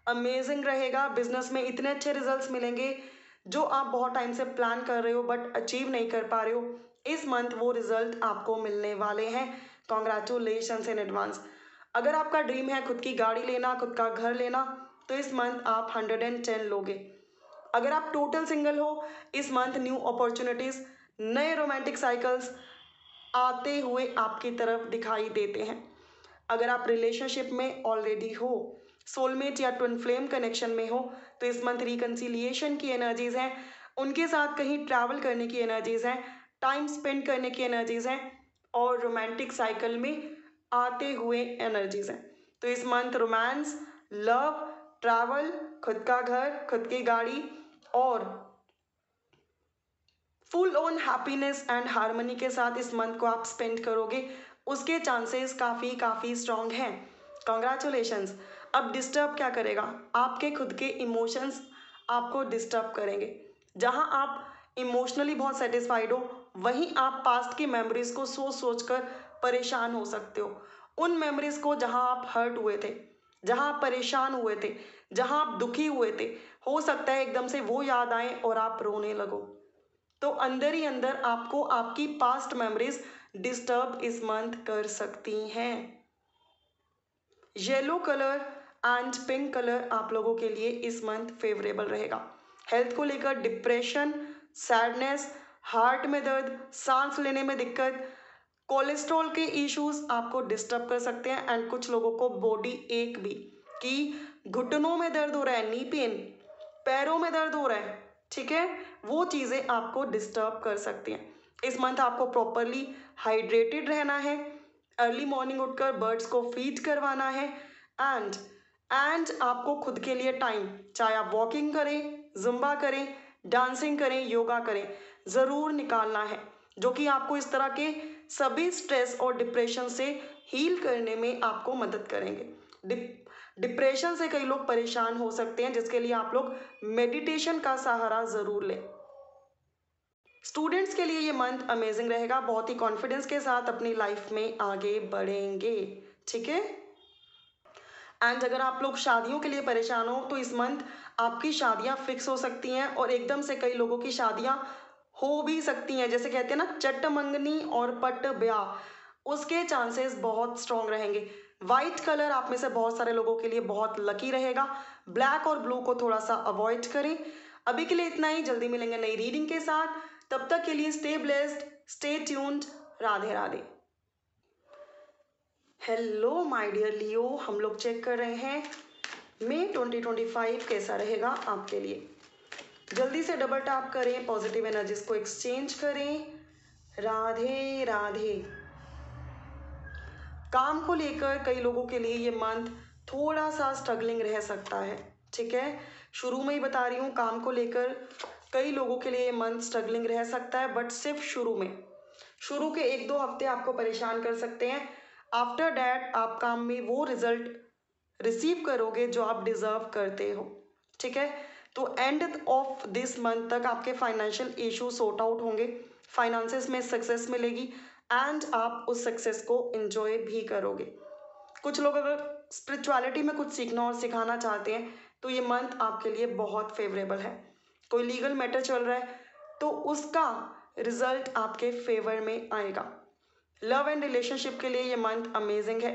अमेजिंग रहेगा। बिजनेस में इतने अच्छे रिजल्ट्स मिलेंगे जो आप बहुत टाइम से प्लान कर रहे हो बट अचीव नहीं कर पा रहे हो। इस मंथ वो रिजल्ट आपको मिलने वाले हैं। Congratulations in advance. अगर आपका ड्रीम है खुद की गाड़ी लेना, खुद का घर लेना, तो इस मंथ आप 110 लोगे। अगर आप टोटल सिंगल हो, इस मंथ न्यू अपॉर्चुनिटीज, नए रोमांटिक साइकिल्स आते हुए आपकी तरफ दिखाई देते हैं। अगर आप रिलेशनशिप में ऑलरेडी हो, सोलमेट या ट्विन फ्लेम कनेक्शन में हो, तो इस मंथ रिकंसिलिएशन की एनर्जीज हैं, उनके साथ कहीं ट्रैवल करने की एनर्जीज हैं, टाइम स्पेंड करने की एनर्जीज हैं और रोमांटिक साइकिल में आते हुए एनर्जीज हैं। तो इस मंथ रोमांस, लव, ट्रैवल, खुद का घर, खुद की गाड़ी और full on happiness and harmony के साथ इस मंथ को आप स्पेंड करोगे, उसके चांसेस काफ़ी स्ट्रॉन्ग हैं। कॉन्ग्रेचुलेशंस। अब डिस्टर्ब क्या करेगा, आपके खुद के इमोशंस आपको डिस्टर्ब करेंगे। जहां आप इमोशनली बहुत सेटिस्फाइड हो, वहीं आप पास्ट की मेमोरीज को सोच कर परेशान हो सकते हो। उन मेमोरीज को जहां आप हर्ट हुए थे, जहां आप परेशान हुए थे, जहां आप दुखी हुए थे, हो सकता है एकदम से वो याद आए और आप रोने लगो। तो अंदर ही अंदर आपको आपकी पास्ट मेमोरीज डिस्टर्ब इस मंथ कर सकती हैं। Yellow colour and pink colour आप लोगों के लिए इस मंथ फेवरेबल रहेगा। हेल्थ को लेकर डिप्रेशन, सैडनेस, हार्ट में दर्द, सांस लेने में दिक्कत, कोलेस्ट्रॉल के इश्यूज आपको डिस्टर्ब कर सकते हैं एंड कुछ लोगों को बॉडी एक भी, कि घुटनों में दर्द हो रहा है, नी पेन, पैरों में दर्द हो रहा है, ठीक है, वो चीज़ें आपको डिस्टर्ब कर सकती हैं। इस मंथ आपको प्रॉपरली हाइड्रेटेड रहना है, अर्ली मॉर्निंग उठकर बर्ड्स को फीड करवाना है एंड एंड आपको खुद के लिए टाइम, चाहे आप वॉकिंग करें, जुम्बा करें, डांसिंग करें, योगा करें, ज़रूर निकालना है, जो कि आपको इस तरह के सभी स्ट्रेस और डिप्रेशन से हील करने में आपको मदद करेंगे। डिप्रेशन से कई लोग परेशान हो सकते हैं, जिसके लिए आप लोग मेडिटेशन का सहारा ज़रूर लें। स्टूडेंट्स के लिए ये मंथ अमेजिंग रहेगा, बहुत ही कॉन्फिडेंस के साथ अपनी लाइफ में आगे बढ़ेंगे। ठीक है। एंड अगर आप लोग शादियों के लिए परेशान हो तो इस मंथ आपकी शादियां फिक्स हो सकती हैं और एकदम से कई लोगों की शादियां हो भी सकती हैं। जैसे कहते हैं ना, चट मंगनी और पट ब्याह, उसके चांसेस बहुत स्ट्रांग रहेंगे। वाइट कलर आप में से बहुत सारे लोगों के लिए बहुत लकी रहेगा। ब्लैक और ब्लू को थोड़ा सा अवॉइड करें। अभी के लिए इतना ही, जल्दी मिलेंगे नई रीडिंग के साथ। तब तक के लिए stay blessed, stay tuned. Radhe Radhe. Hello my dear Leo, हम लोग चेक कर रहे हैं मई 2025 कैसा रहेगा आपके लिए। जल्दी से डबल टैप करें, पॉजिटिव एनर्जीज को एक्सचेंज करें। राधे राधे। काम को लेकर कई लोगों के लिए ये मंथ थोड़ा सा स्ट्रगलिंग रह सकता है। ठीक है, शुरू में ही बता रही हूँ, काम को लेकर कई लोगों के लिए ये मंथ स्ट्रगलिंग रह सकता है, बट सिर्फ शुरू में। शुरू के 1-2 हफ्ते आपको परेशान कर सकते हैं। आफ्टर डैट आप काम में वो रिजल्ट रिसीव करोगे जो आप डिजर्व करते हो। ठीक है, तो एंड ऑफ दिस मंथ तक आपके फाइनेंशियल इशू सॉर्ट आउट होंगे, फाइनेंसेस में सक्सेस मिलेगी एंड आप उस सक्सेस को एंजॉय भी करोगे। कुछ लोग अगर स्पिरिचुअलिटी में कुछ सीखना और सिखाना चाहते हैं तो ये मंथ आपके लिए बहुत फेवरेबल है। कोई लीगल मैटर चल रहा है तो उसका रिजल्ट आपके फेवर में आएगा। लव एंड रिलेशनशिप के लिए ये मंथ अमेजिंग है।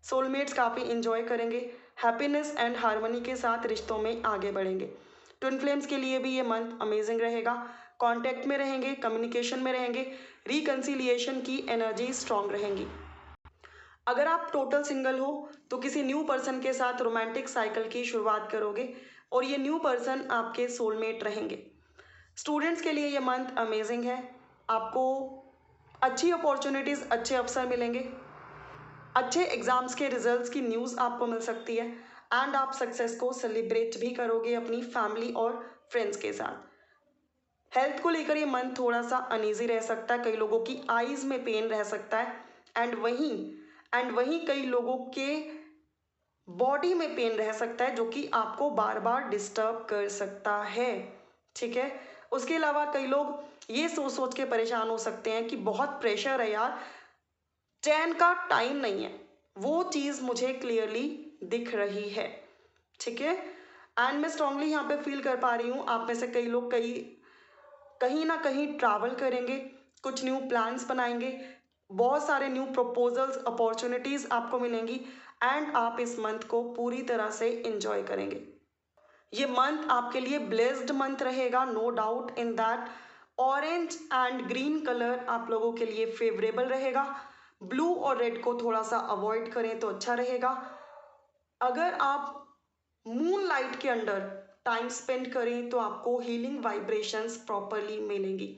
सोलमेट्स काफ़ी इंजॉय करेंगे, हैप्पीनेस एंड हार्मनी के साथ रिश्तों में आगे बढ़ेंगे। ट्विन फ्लेम्स के लिए भी ये मंथ अमेजिंग रहेगा। कांटेक्ट में रहेंगे, कम्युनिकेशन में रहेंगे, रिकंसिलिएशन की एनर्जी स्ट्रांग रहेंगी। अगर आप टोटल सिंगल हो तो किसी न्यू पर्सन के साथ रोमांटिक साइकिल की शुरुआत करोगे और ये न्यू पर्सन आपके सोलमेट रहेंगे। स्टूडेंट्स के लिए ये मंथ अमेजिंग है। आपको अच्छी अपॉर्चुनिटीज़, अच्छे अवसर मिलेंगे, अच्छे एग्जाम्स के रिजल्ट्स की न्यूज़ आपको मिल सकती है एंड आप सक्सेस को सेलिब्रेट भी करोगे अपनी फैमिली और फ्रेंड्स के साथ। हेल्थ को लेकर ये मंथ थोड़ा सा अनईजी रह सकता है, कई लोगों की आईज में पेन रह सकता है एंड वहीं कई लोगों के बॉडी में पेन रह सकता है, जो कि आपको बार बार डिस्टर्ब कर सकता है। ठीक है, उसके अलावा कई लोग ये सोच सोच के परेशान हो सकते हैं कि बहुत प्रेशर है यार, चैन का टाइम नहीं है। वो चीज़ मुझे क्लियरली दिख रही है। ठीक है, एंड मैं स्ट्रांगली यहाँ पे फील कर पा रही हूँ आप में से कई लोग कहीं ना कहीं ट्रैवल करेंगे, कुछ न्यू प्लान्स बनाएंगे, बहुत सारे न्यू प्रपोजल्स, अपॉर्चुनिटीज़ आपको मिलेंगी एंड आप इस मंथ को पूरी तरह से एंजॉय करेंगे। ये मंथ आपके लिए ब्लेस्ड मंथ रहेगा, no doubt in that. Orange and green colour आप लोगों के लिए फेवरेबल रहेगा। ब्लू और रेड को थोड़ा सा अवॉइड करें तो अच्छा रहेगा। अगर आप मून लाइट के अंडर टाइम स्पेंड करें तो आपको हीलिंग वाइब्रेशंस प्रॉपरली मिलेंगी।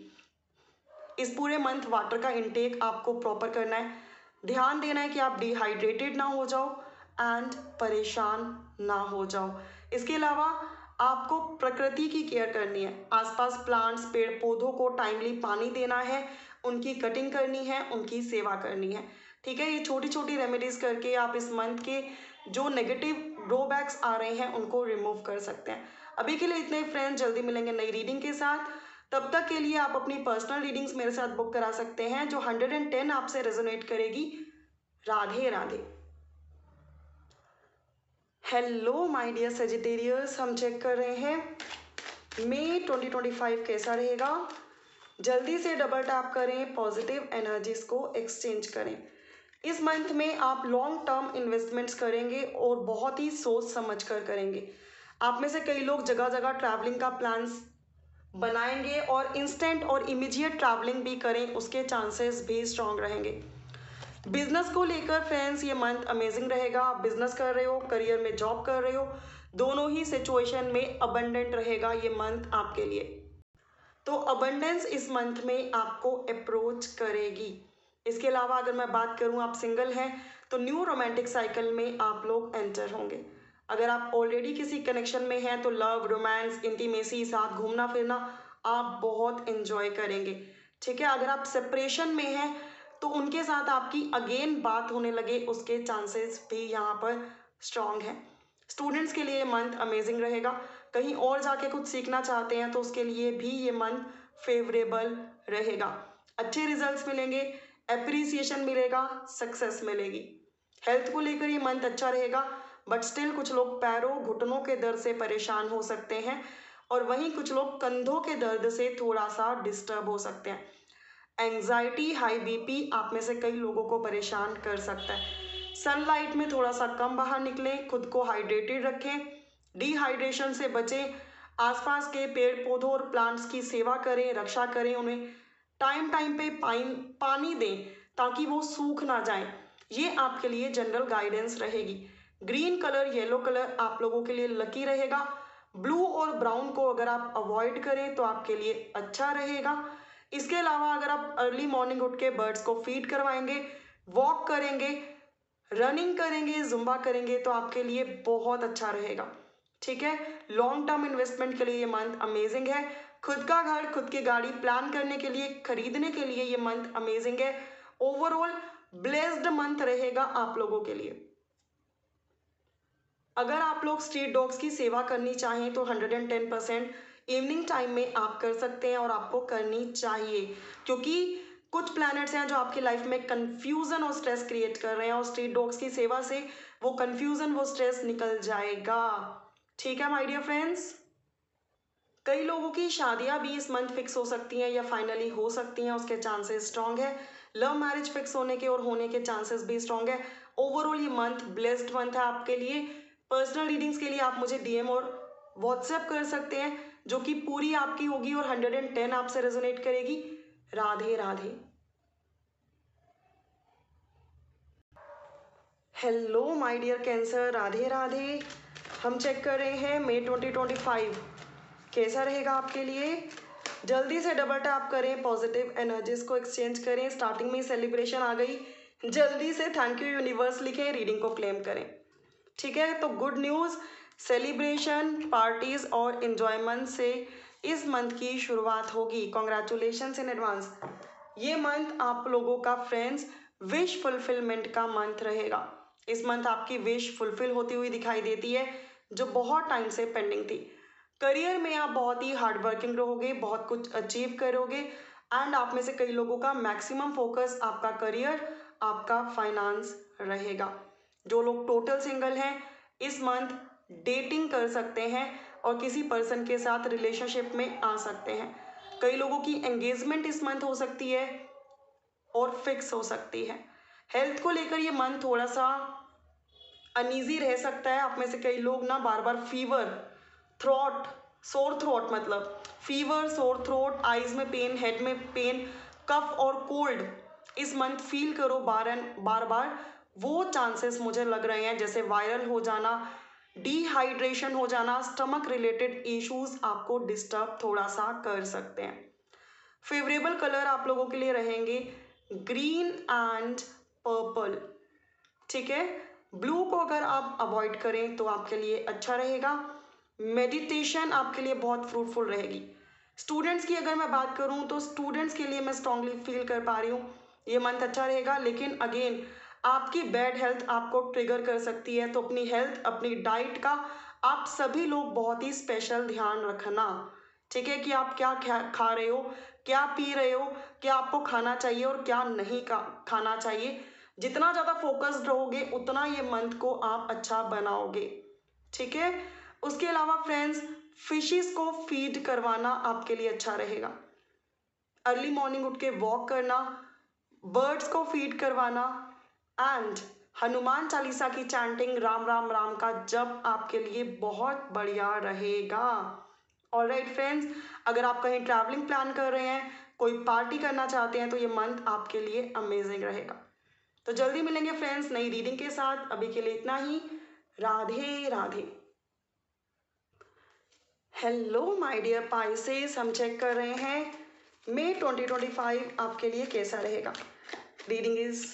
इस पूरे मंथ वाटर का इंटेक आपको प्रॉपर करना है। ध्यान देना है कि आप डिहाइड्रेटेड ना हो जाओ एंड परेशान ना हो जाओ। इसके अलावा आपको प्रकृति की केयर करनी है। आसपास प्लांट्स, पेड़ पौधों को टाइमली पानी देना है, उनकी कटिंग करनी है, उनकी सेवा करनी है। ठीक है, ये छोटी छोटी रेमेडीज करके आप इस मंथ के जो नेगेटिव ड्रॉबैक्स आ रहे हैं उनको रिमूव कर सकते हैं। अभी के लिए इतने फ्रेंड्स, जल्दी मिलेंगे नई रीडिंग के साथ। तब तक के लिए आप अपनी पर्सनल रीडिंग्स मेरे साथ बुक करा सकते हैं, जो 110 आपसे रेजोनेट करेगी। Radhe Radhe. Hello my dear Sagittarius, हम चेक कर रहे हैं मई 2025 कैसा रहेगा। जल्दी से डबल टैप करें, पॉजिटिव एनर्जीज को एक्सचेंज करें। इस मंथ में आप लॉन्ग टर्म इन्वेस्टमेंट्स करेंगे और बहुत ही सोच समझ कर करेंगे। आप में से कई लोग जगह जगह ट्रैवलिंग का प्लान्स बनाएंगे और इंस्टेंट और इमीडिएट ट्रैवलिंग भी करें, उसके चांसेस भी स्ट्रांग रहेंगे। बिजनेस को लेकर फ्रेंड्स ये मंथ अमेजिंग रहेगा। आप बिजनेस कर रहे हो, करियर में जॉब कर रहे हो, दोनों ही सिचुएशन में अबंडेंट रहेगा ये मंथ आपके लिए। तो अबंडेंस इस मंथ में आपको अप्रोच करेगी। इसके अलावा अगर मैं बात करूं, आप सिंगल हैं तो न्यू रोमांटिक साइकिल में आप लोग एंटर होंगे। अगर आप ऑलरेडी किसी कनेक्शन में हैं तो लव, रोमांस, इंटीमेसी, साथ घूमना फिरना आप बहुत एंजॉय करेंगे। ठीक है, अगर आप सेपरेशन में हैं तो उनके साथ आपकी अगेन बात होने लगे उसके चांसेस भी यहाँ पर स्ट्रांग हैं। स्टूडेंट्स के लिए ये मंथ अमेजिंग रहेगा। कहीं और जाके कुछ सीखना चाहते हैं तो उसके लिए भी ये मंथ फेवरेबल रहेगा। अच्छे रिजल्ट्स मिलेंगे, एप्रिसिएशन मिलेगा, सक्सेस मिलेगी। हेल्थ को लेकर ये मंथ अच्छा रहेगा, बट स्टिल कुछ लोग पैरों घुटनों के दर्द से परेशान हो सकते हैं और वहीं कुछ लोग कंधों के दर्द से थोड़ा सा डिस्टर्ब हो सकते हैं। एंजाइटी, हाई बीपी आप में से कई लोगों को परेशान कर सकता है। सनलाइट में थोड़ा सा कम बाहर निकलें, खुद को हाइड्रेटेड रखें, डिहाइड्रेशन से बचें, आसपास के पेड़ पौधों और प्लांट्स की सेवा करें, रक्षा करें, उन्हें टाइम टाइम पे पानी दें ताकि वो सूख ना जाएं। ये आपके लिए जनरल गाइडेंस रहेगी। ग्रीन कलर, येलो कलर आप लोगों के लिए लकी रहेगा। ब्लू और ब्राउन को अगर आप अवॉइड करें तो आपके लिए अच्छा रहेगा। इसके अलावा अगर आप अर्ली मॉर्निंग उठ के बर्ड्स को फीड करवाएंगे, वॉक करेंगे, रनिंग करेंगे, जुम्बा करेंगे तो आपके लिए बहुत अच्छा रहेगा। ठीक है, लॉन्ग टर्म इन्वेस्टमेंट के लिए ये मंथ अमेजिंग है। खुद का घर, खुद की गाड़ी प्लान करने के लिए, खरीदने के लिए ये मंथ अमेजिंग है। ओवरऑल ब्लेस्ड मंथ रहेगा आप लोगों के लिए। अगर आप लोग स्ट्रीट डॉग्स की सेवा करनी चाहें तो 110% इवनिंग टाइम में आप कर सकते हैं और आपको करनी चाहिए, क्योंकि कुछ प्लैनेट्स हैं जो आपकी लाइफ में कंफ्यूजन और स्ट्रेस क्रिएट कर रहे हैं और स्ट्रीट डॉग्स की सेवा से वो कंफ्यूजन, वो स्ट्रेस निकल जाएगा। ठीक है माय डियर फ्रेंड्स, कई लोगों की शादियां भी इस मंथ फिक्स हो सकती हैं या फाइनली हो सकती हैं, उसके चांसेस स्ट्रांग है। लव मैरिज फिक्स होने के और होने के चांसेस भी स्ट्रांग है। ओवरऑल ये मंथ ब्लेस्ड मंथ है आपके लिए। पर्सनल रीडिंग्स के लिए आप मुझे डीएम और व्हाट्सएप कर सकते हैं, जो कि पूरी आपकी होगी और 110 आपसे रेजोनेट करेगी। Radhe Radhe. Hello my dear Cancer, Radhe Radhe. हम चेक कर रहे हैं मई 2025 कैसा रहेगा आपके लिए। जल्दी से डबल टैप करें, पॉजिटिव एनर्जीज को एक्सचेंज करें। स्टार्टिंग में सेलिब्रेशन आ गई, जल्दी से थैंक यू यूनिवर्स लिखें, रीडिंग को क्लेम करें। ठीक है, तो गुड न्यूज़, सेलिब्रेशन, पार्टीज और एंजॉयमेंट से इस मंथ की शुरुआत होगी। Congratulations in advance. ये मंथ आप लोगों का फ्रेंड्स विश फुलफिलमेंट का मंथ रहेगा। इस मंथ आपकी विश फुलफिल होती हुई दिखाई देती है जो बहुत टाइम से पेंडिंग थी। करियर में आप बहुत ही हार्ड वर्किंग रहोगे, बहुत कुछ अचीव करोगे एंड आप में से कई लोगों का मैक्सिमम फोकस आपका करियर, आपका फाइनेंस रहेगा। जो लोग टोटल सिंगल हैं इस मंथ डेटिंग कर सकते हैं और किसी पर्सन के साथ रिलेशनशिप में आ सकते हैं। कई लोगों की एंगेजमेंट इस मंथ हो सकती है और फिक्स हो सकती है। हेल्थ को लेकर ये मंथ थोड़ा सा अनईजी रह सकता है। आप में से कई लोग ना बार बार फीवर, थ्रोट, सोर थ्रोट, मतलब फीवर, सोर थ्रोट, आईज में पेन, हेड में पेन, कफ और कोल्ड इस मंथ फील करो बार बार। वो चांसेस मुझे लग रहे हैं जैसे वायरल हो जाना, डिहाइड्रेशन हो जाना, स्टमक रिलेटेड इश्यूज आपको डिस्टर्ब थोड़ा सा कर सकते हैं। फेवरेबल कलर आप लोगों के लिए रहेंगे ग्रीन एंड पर्पल। ठीक है, ब्लू को अगर आप अवॉइड करें तो आपके लिए अच्छा रहेगा। मेडिटेशन आपके लिए बहुत फ्रूटफुल रहेगी। स्टूडेंट्स की अगर मैं बात करूं तो स्टूडेंट्स के लिए मैं स्ट्रांगली फील कर पा रही हूँ ये मंथ अच्छा रहेगा, लेकिन अगेन आपकी बैड हेल्थ आपको ट्रिगर कर सकती है, तो अपनी हेल्थ, अपनी डाइट का आप सभी लोग बहुत ही स्पेशल ध्यान रखना। ठीक है, कि आप क्या खा रहे हो, क्या पी रहे हो, क्या आपको खाना चाहिए और क्या नहीं खाना चाहिए। जितना ज़्यादा फोकस्ड रहोगे उतना ये मंथ को आप अच्छा बनाओगे। ठीक है, उसके अलावा फ्रेंड्स फिशेस को फीड करवाना आपके लिए अच्छा रहेगा। अर्ली मॉर्निंग उठ के वॉक करना, बर्ड्स को फीड करवाना एंड हनुमान चालीसा की चैंटिंग, राम राम राम का जप आपके लिए बहुत बढ़िया रहेगा। ऑलराइट फ्रेंड्स, अगर आप कहीं ट्रैवलिंग प्लान कर रहे हैं, कोई पार्टी करना चाहते हैं तो ये मंथ आपके लिए अमेजिंग रहेगा। तो जल्दी मिलेंगे फ्रेंड्स नई रीडिंग के साथ। अभी के लिए इतना ही। Radhe Radhe. Hello my dear Pisces, हम चेक कर रहे हैं मई 2025 आपके लिए कैसा रहेगा। रीडिंग इज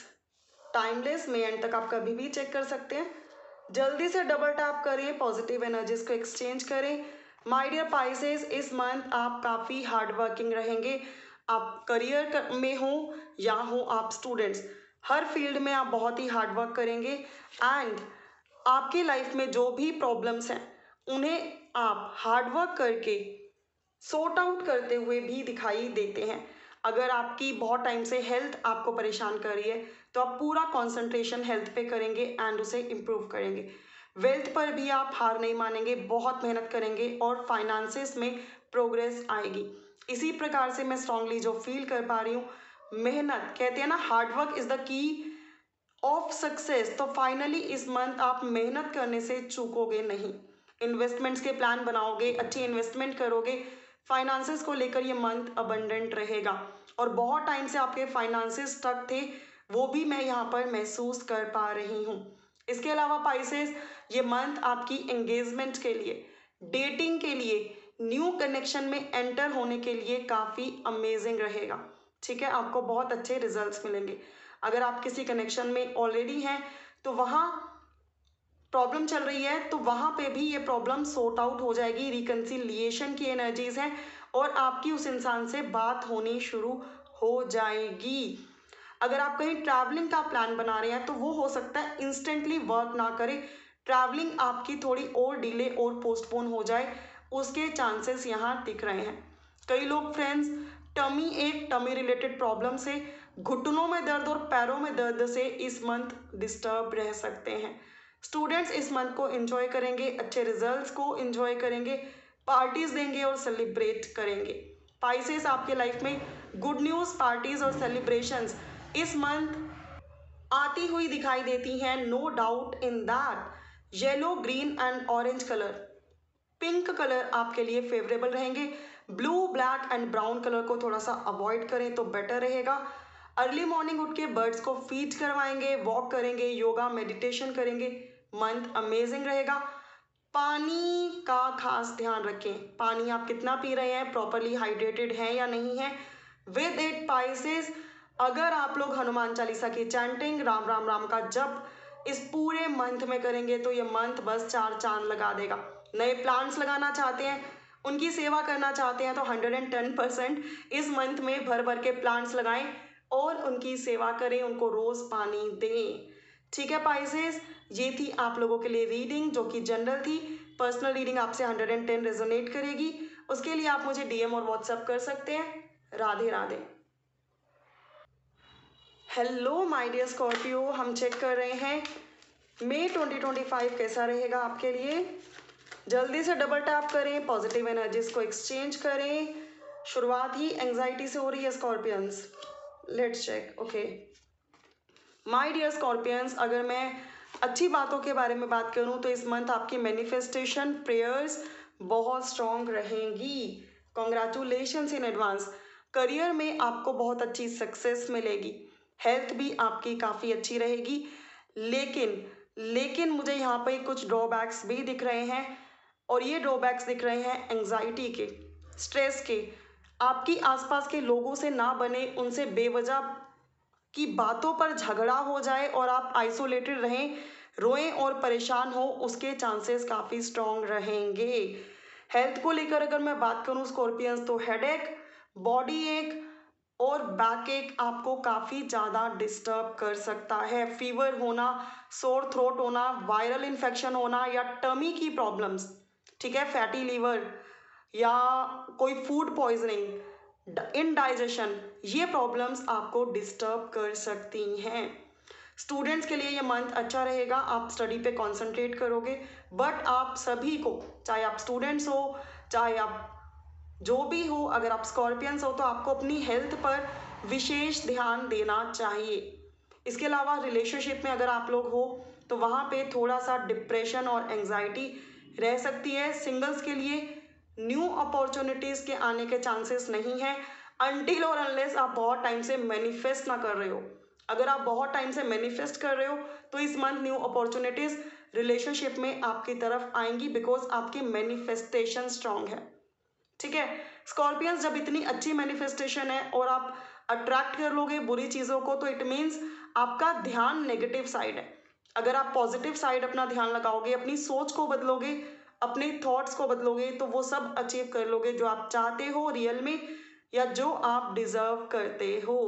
टाइमलेस, मई एंड तक आप कभी भी चेक कर सकते हैं। जल्दी से डबल टैप करें, पॉजिटिव एनर्जीज को एक्सचेंज करें। माय डियर पाइसेस, इस मंथ आप काफ़ी हार्ड वर्किंग रहेंगे। आप करियर में हो या हो आप स्टूडेंट्स, हर फील्ड में आप बहुत ही हार्ड वर्क करेंगे एंड आपकी लाइफ में जो भी प्रॉब्लम्स हैं उन्हें आप हार्ड वर्क करके सॉर्ट आउट करते हुए भी दिखाई देते हैं। अगर आपकी बहुत टाइम से हेल्थ आपको परेशान कर रही है तो आप पूरा कंसंट्रेशन हेल्थ पे करेंगे एंड उसे इम्प्रूव करेंगे। वेल्थ पर भी आप हार नहीं मानेंगे, बहुत मेहनत करेंगे और फाइनेंसेस में प्रोग्रेस आएगी। इसी प्रकार से मैं स्ट्रांगली जो फील कर पा रही हूँ, मेहनत कहते हैं ना, hard work is the key of success. तो फाइनली इस मंथ आप मेहनत करने से चूकोगे नहीं। इन्वेस्टमेंट्स के प्लान बनाओगे, अच्छी इन्वेस्टमेंट करोगे। फाइनेंसेस को लेकर ये मंथ अबंडेंट रहेगा और बहुत टाइम से आपके फाइनेंसेस स्टक थे, वो भी मैं यहाँ पर महसूस कर पा रही हूँ। इसके अलावा पाइसेस, ये मंथ आपकी एंगेजमेंट के लिए, डेटिंग के लिए, न्यू कनेक्शन में एंटर होने के लिए काफ़ी अमेजिंग रहेगा। ठीक है, आपको बहुत अच्छे रिजल्ट्स मिलेंगे। अगर आप किसी कनेक्शन में ऑलरेडी हैं तो वहाँ प्रॉब्लम चल रही है तो वहाँ पे भी ये प्रॉब्लम सॉर्ट आउट हो जाएगी। रिकन्सिलिएशन की एनर्जीज हैं और आपकी उस इंसान से बात होनी शुरू हो जाएगी। अगर आप कहीं ट्रैवलिंग का प्लान बना रहे हैं तो वो हो सकता है इंस्टेंटली वर्क ना करे, ट्रैवलिंग आपकी थोड़ी और डिले और पोस्टपोन हो जाए, उसके चांसेस यहाँ दिख रहे हैं। कई लोग फ्रेंड्स टमी रिलेटेड प्रॉब्लम से, घुटनों में दर्द और पैरों में दर्द से इस मंथ डिस्टर्ब रह सकते हैं। स्टूडेंट्स इस मंथ को एंजॉय करेंगे, अच्छे रिजल्ट्स को एंजॉय करेंगे, पार्टीज देंगे और सेलिब्रेट करेंगे। पाइसेस, आपके लाइफ में गुड न्यूज़, पार्टीज और सेलिब्रेशंस इस मंथ आती हुई दिखाई देती हैं। No doubt in that yellow, green and orange colour, pink colour आपके लिए फेवरेबल रहेंगे। Blue, black and brown colour को थोड़ा सा अवॉइड करें तो बेटर रहेगा। अर्ली मॉर्निंग उठ के बर्ड्स को फीड करवाएंगे, वॉक करेंगे, योगा मेडिटेशन करेंगे, मंथ अमेजिंग रहेगा। पानी का खास ध्यान रखें, पानी आप कितना पी रहे हैं, प्रॉपरली हाइड्रेटेड हैं या नहीं है। विद इट पाइसेस, अगर आप लोग हनुमान चालीसा की चैंटिंग, राम राम राम का जप इस पूरे मंथ में करेंगे तो ये मंथ बस 4 चांद लगा देगा। नए प्लांट्स लगाना चाहते हैं, उनकी सेवा करना चाहते हैं तो 110% इस मंथ में भर भर के प्लांट्स लगाएं और उनकी सेवा करें, उनको रोज़ पानी दें। ठीक है पाइसेस, ये थी आप लोगों के लिए रीडिंग जो कि जनरल थी। पर्सनल रीडिंग आपसे 110 रेजोनेट करेगी, उसके लिए आप मुझे डीएम और व्हाट्सएप कर सकते हैं। Radhe Radhe. Hello my dear Scorpio, हम चेक कर रहे हैं मई 2025 कैसा रहेगा आपके लिए। जल्दी से डबल टैप करें, पॉजिटिव एनर्जीज को एक्सचेंज करें। शुरुआत ही एंजाइटी से हो रही है Scorpions. Let's check. Okay my dear Scorpions, अगर मैं अच्छी बातों के बारे में बात करूं तो इस मंथ आपकी मैनिफेस्टेशन प्रेयर्स बहुत स्ट्रॉन्ग रहेंगी। Congratulations in advance. करियर में आपको बहुत अच्छी सक्सेस मिलेगी। हेल्थ भी आपकी काफ़ी अच्छी रहेगी, लेकिन मुझे यहाँ पे कुछ ड्रॉबैक्स भी दिख रहे हैं और ये ड्रॉबैक्स दिख रहे हैं एंजाइटी के, स्ट्रेस के। आपकी आसपास के लोगों से ना बने, उनसे बेवजह की बातों पर झगड़ा हो जाए और आप आइसोलेटेड रहें, रोएं और परेशान हो, उसके चांसेस काफ़ी स्ट्रॉन्ग रहेंगे। हेल्थ को लेकर अगर मैं बात करूं स्कॉर्पियंस तो हेडेक, बॉडी एक और बैक एक आपको काफ़ी ज़्यादा डिस्टर्ब कर सकता है। फीवर होना, सोर थ्रोट होना, वायरल इन्फेक्शन होना या टमी की प्रॉब्लम्स, ठीक है, फैटी लीवर या कोई फूड पॉइजनिंग, इनडाइजेशन, ये प्रॉब्लम्स आपको डिस्टर्ब कर सकती हैं। स्टूडेंट्स के लिए ये मंथ अच्छा रहेगा, आप स्टडी पे कंसंट्रेट करोगे, बट आप सभी को, चाहे आप स्टूडेंट्स हो, चाहे आप जो भी हो, अगर आप स्कॉर्पियंस हो तो आपको अपनी हेल्थ पर विशेष ध्यान देना चाहिए। इसके अलावा रिलेशनशिप में अगर आप लोग हो तो वहाँ पे थोड़ा सा डिप्रेशन और एंजाइटी रह सकती है। सिंगल्स के लिए न्यू अपॉर्चुनिटीज़ के आने के चांसेस नहीं हैं अनटिल और अनलेस आप बहुत टाइम से मैनिफेस्ट ना कर रहे हो। अगर आप बहुत टाइम से मैनिफेस्ट कर रहे हो तो इस मंथ न्यू अपॉर्चुनिटीज़ रिलेशनशिप में आपकी तरफ आएंगी, बिकॉज आपकी मैनिफेस्टेशन स्ट्रांग है। ठीक है स्कॉर्पियंस, जब इतनी अच्छी मैनिफेस्टेशन है और आप अट्रैक्ट कर लोगे बुरी चीज़ों को तो इट मीन्स आपका ध्यान नेगेटिव साइड है। अगर आप पॉजिटिव साइड अपना ध्यान लगाओगे, अपनी सोच को बदलोगे, अपने थॉट्स को बदलोगे, तो वो सब अचीव कर लोगे जो आप चाहते हो रियल में, या जो आप डिजर्व करते हो।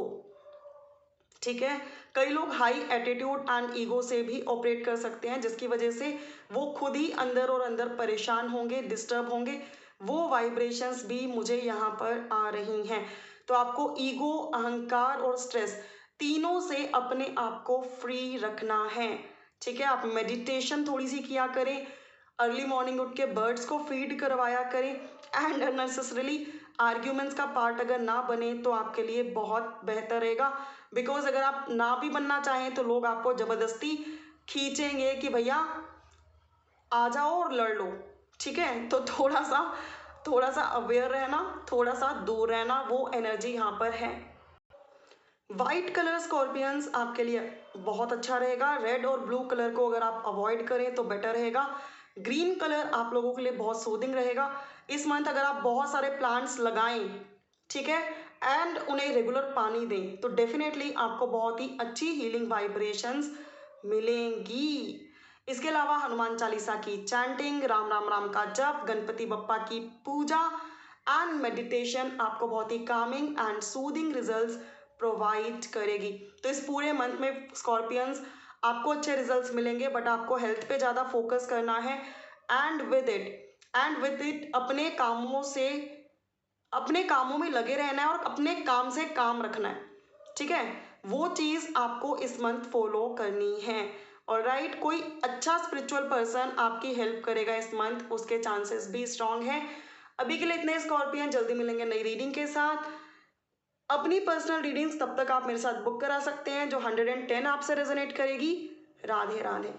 ठीक है। कई लोग हाई एटीट्यूड एंड ईगो से भी ऑपरेट कर सकते हैं, जिसकी वजह से वो खुद ही अंदर और अंदर परेशान होंगे, डिस्टर्ब होंगे। वो वाइब्रेशंस भी मुझे यहाँ पर आ रही हैं। तो आपको ईगो, अहंकार और स्ट्रेस तीनों से अपने आप को फ्री रखना है। ठीक है। आप मेडिटेशन थोड़ी सी किया करें, अर्ली मॉर्निंग उठ के बर्ड्स को फीड करवाया करें, एंड अननेसेसरली आर्ग्यूमेंट्स का पार्ट अगर ना बने तो आपके लिए बहुत बेहतर रहेगा। बिकॉज अगर आप ना भी बनना चाहें तो लोग आपको ज़बरदस्ती खींचेंगे कि भैया आ जाओ और लड़ लो। ठीक है। तो थोड़ा सा अवेयर रहना, थोड़ा सा दूर रहना, वो एनर्जी यहाँ पर है। वाइट कलर स्कॉर्पियंस आपके लिए बहुत अच्छा रहेगा। रेड और ब्लू कलर को अगर आप अवॉइड करें तो बेटर रहेगा। ग्रीन कलर आप लोगों के लिए बहुत सूदिंग रहेगा। इस मंथ अगर आप बहुत सारे प्लांट्स लगाएं, ठीक है, एंड उन्हें रेगुलर पानी दें, तो डेफिनेटली आपको बहुत ही अच्छी हीलिंग वाइब्रेशंस मिलेंगी। इसके अलावा हनुमान चालीसा की चैंटिंग, राम राम राम का जप, गणपति बप्पा की पूजा एंड मेडिटेशन आपको बहुत ही calming and soothing results provide करेगी। तो इस पूरे मंथ में स्कॉर्पियंस आपको अच्छे रिजल्ट्स मिलेंगे, बट आपको हेल्थ पे ज़्यादा फोकस करना है। एंड विद इट अपने कामों में लगे रहना है और अपने काम से काम रखना है। ठीक है। वो चीज़ आपको इस मंथ फॉलो करनी है। और राइट, कोई अच्छा स्पिरिचुअल पर्सन आपकी हेल्प करेगा इस मंथ, उसके चांसेस भी स्ट्रांग हैं। अभी के लिए इतने स्कॉर्पियन, जल्दी मिलेंगे नई रीडिंग के साथ। अपनी पर्सनल रीडिंग्स तब तक आप मेरे साथ बुक करा सकते हैं जो 110 आपसे रेजोनेट करेगी। राधे राधे।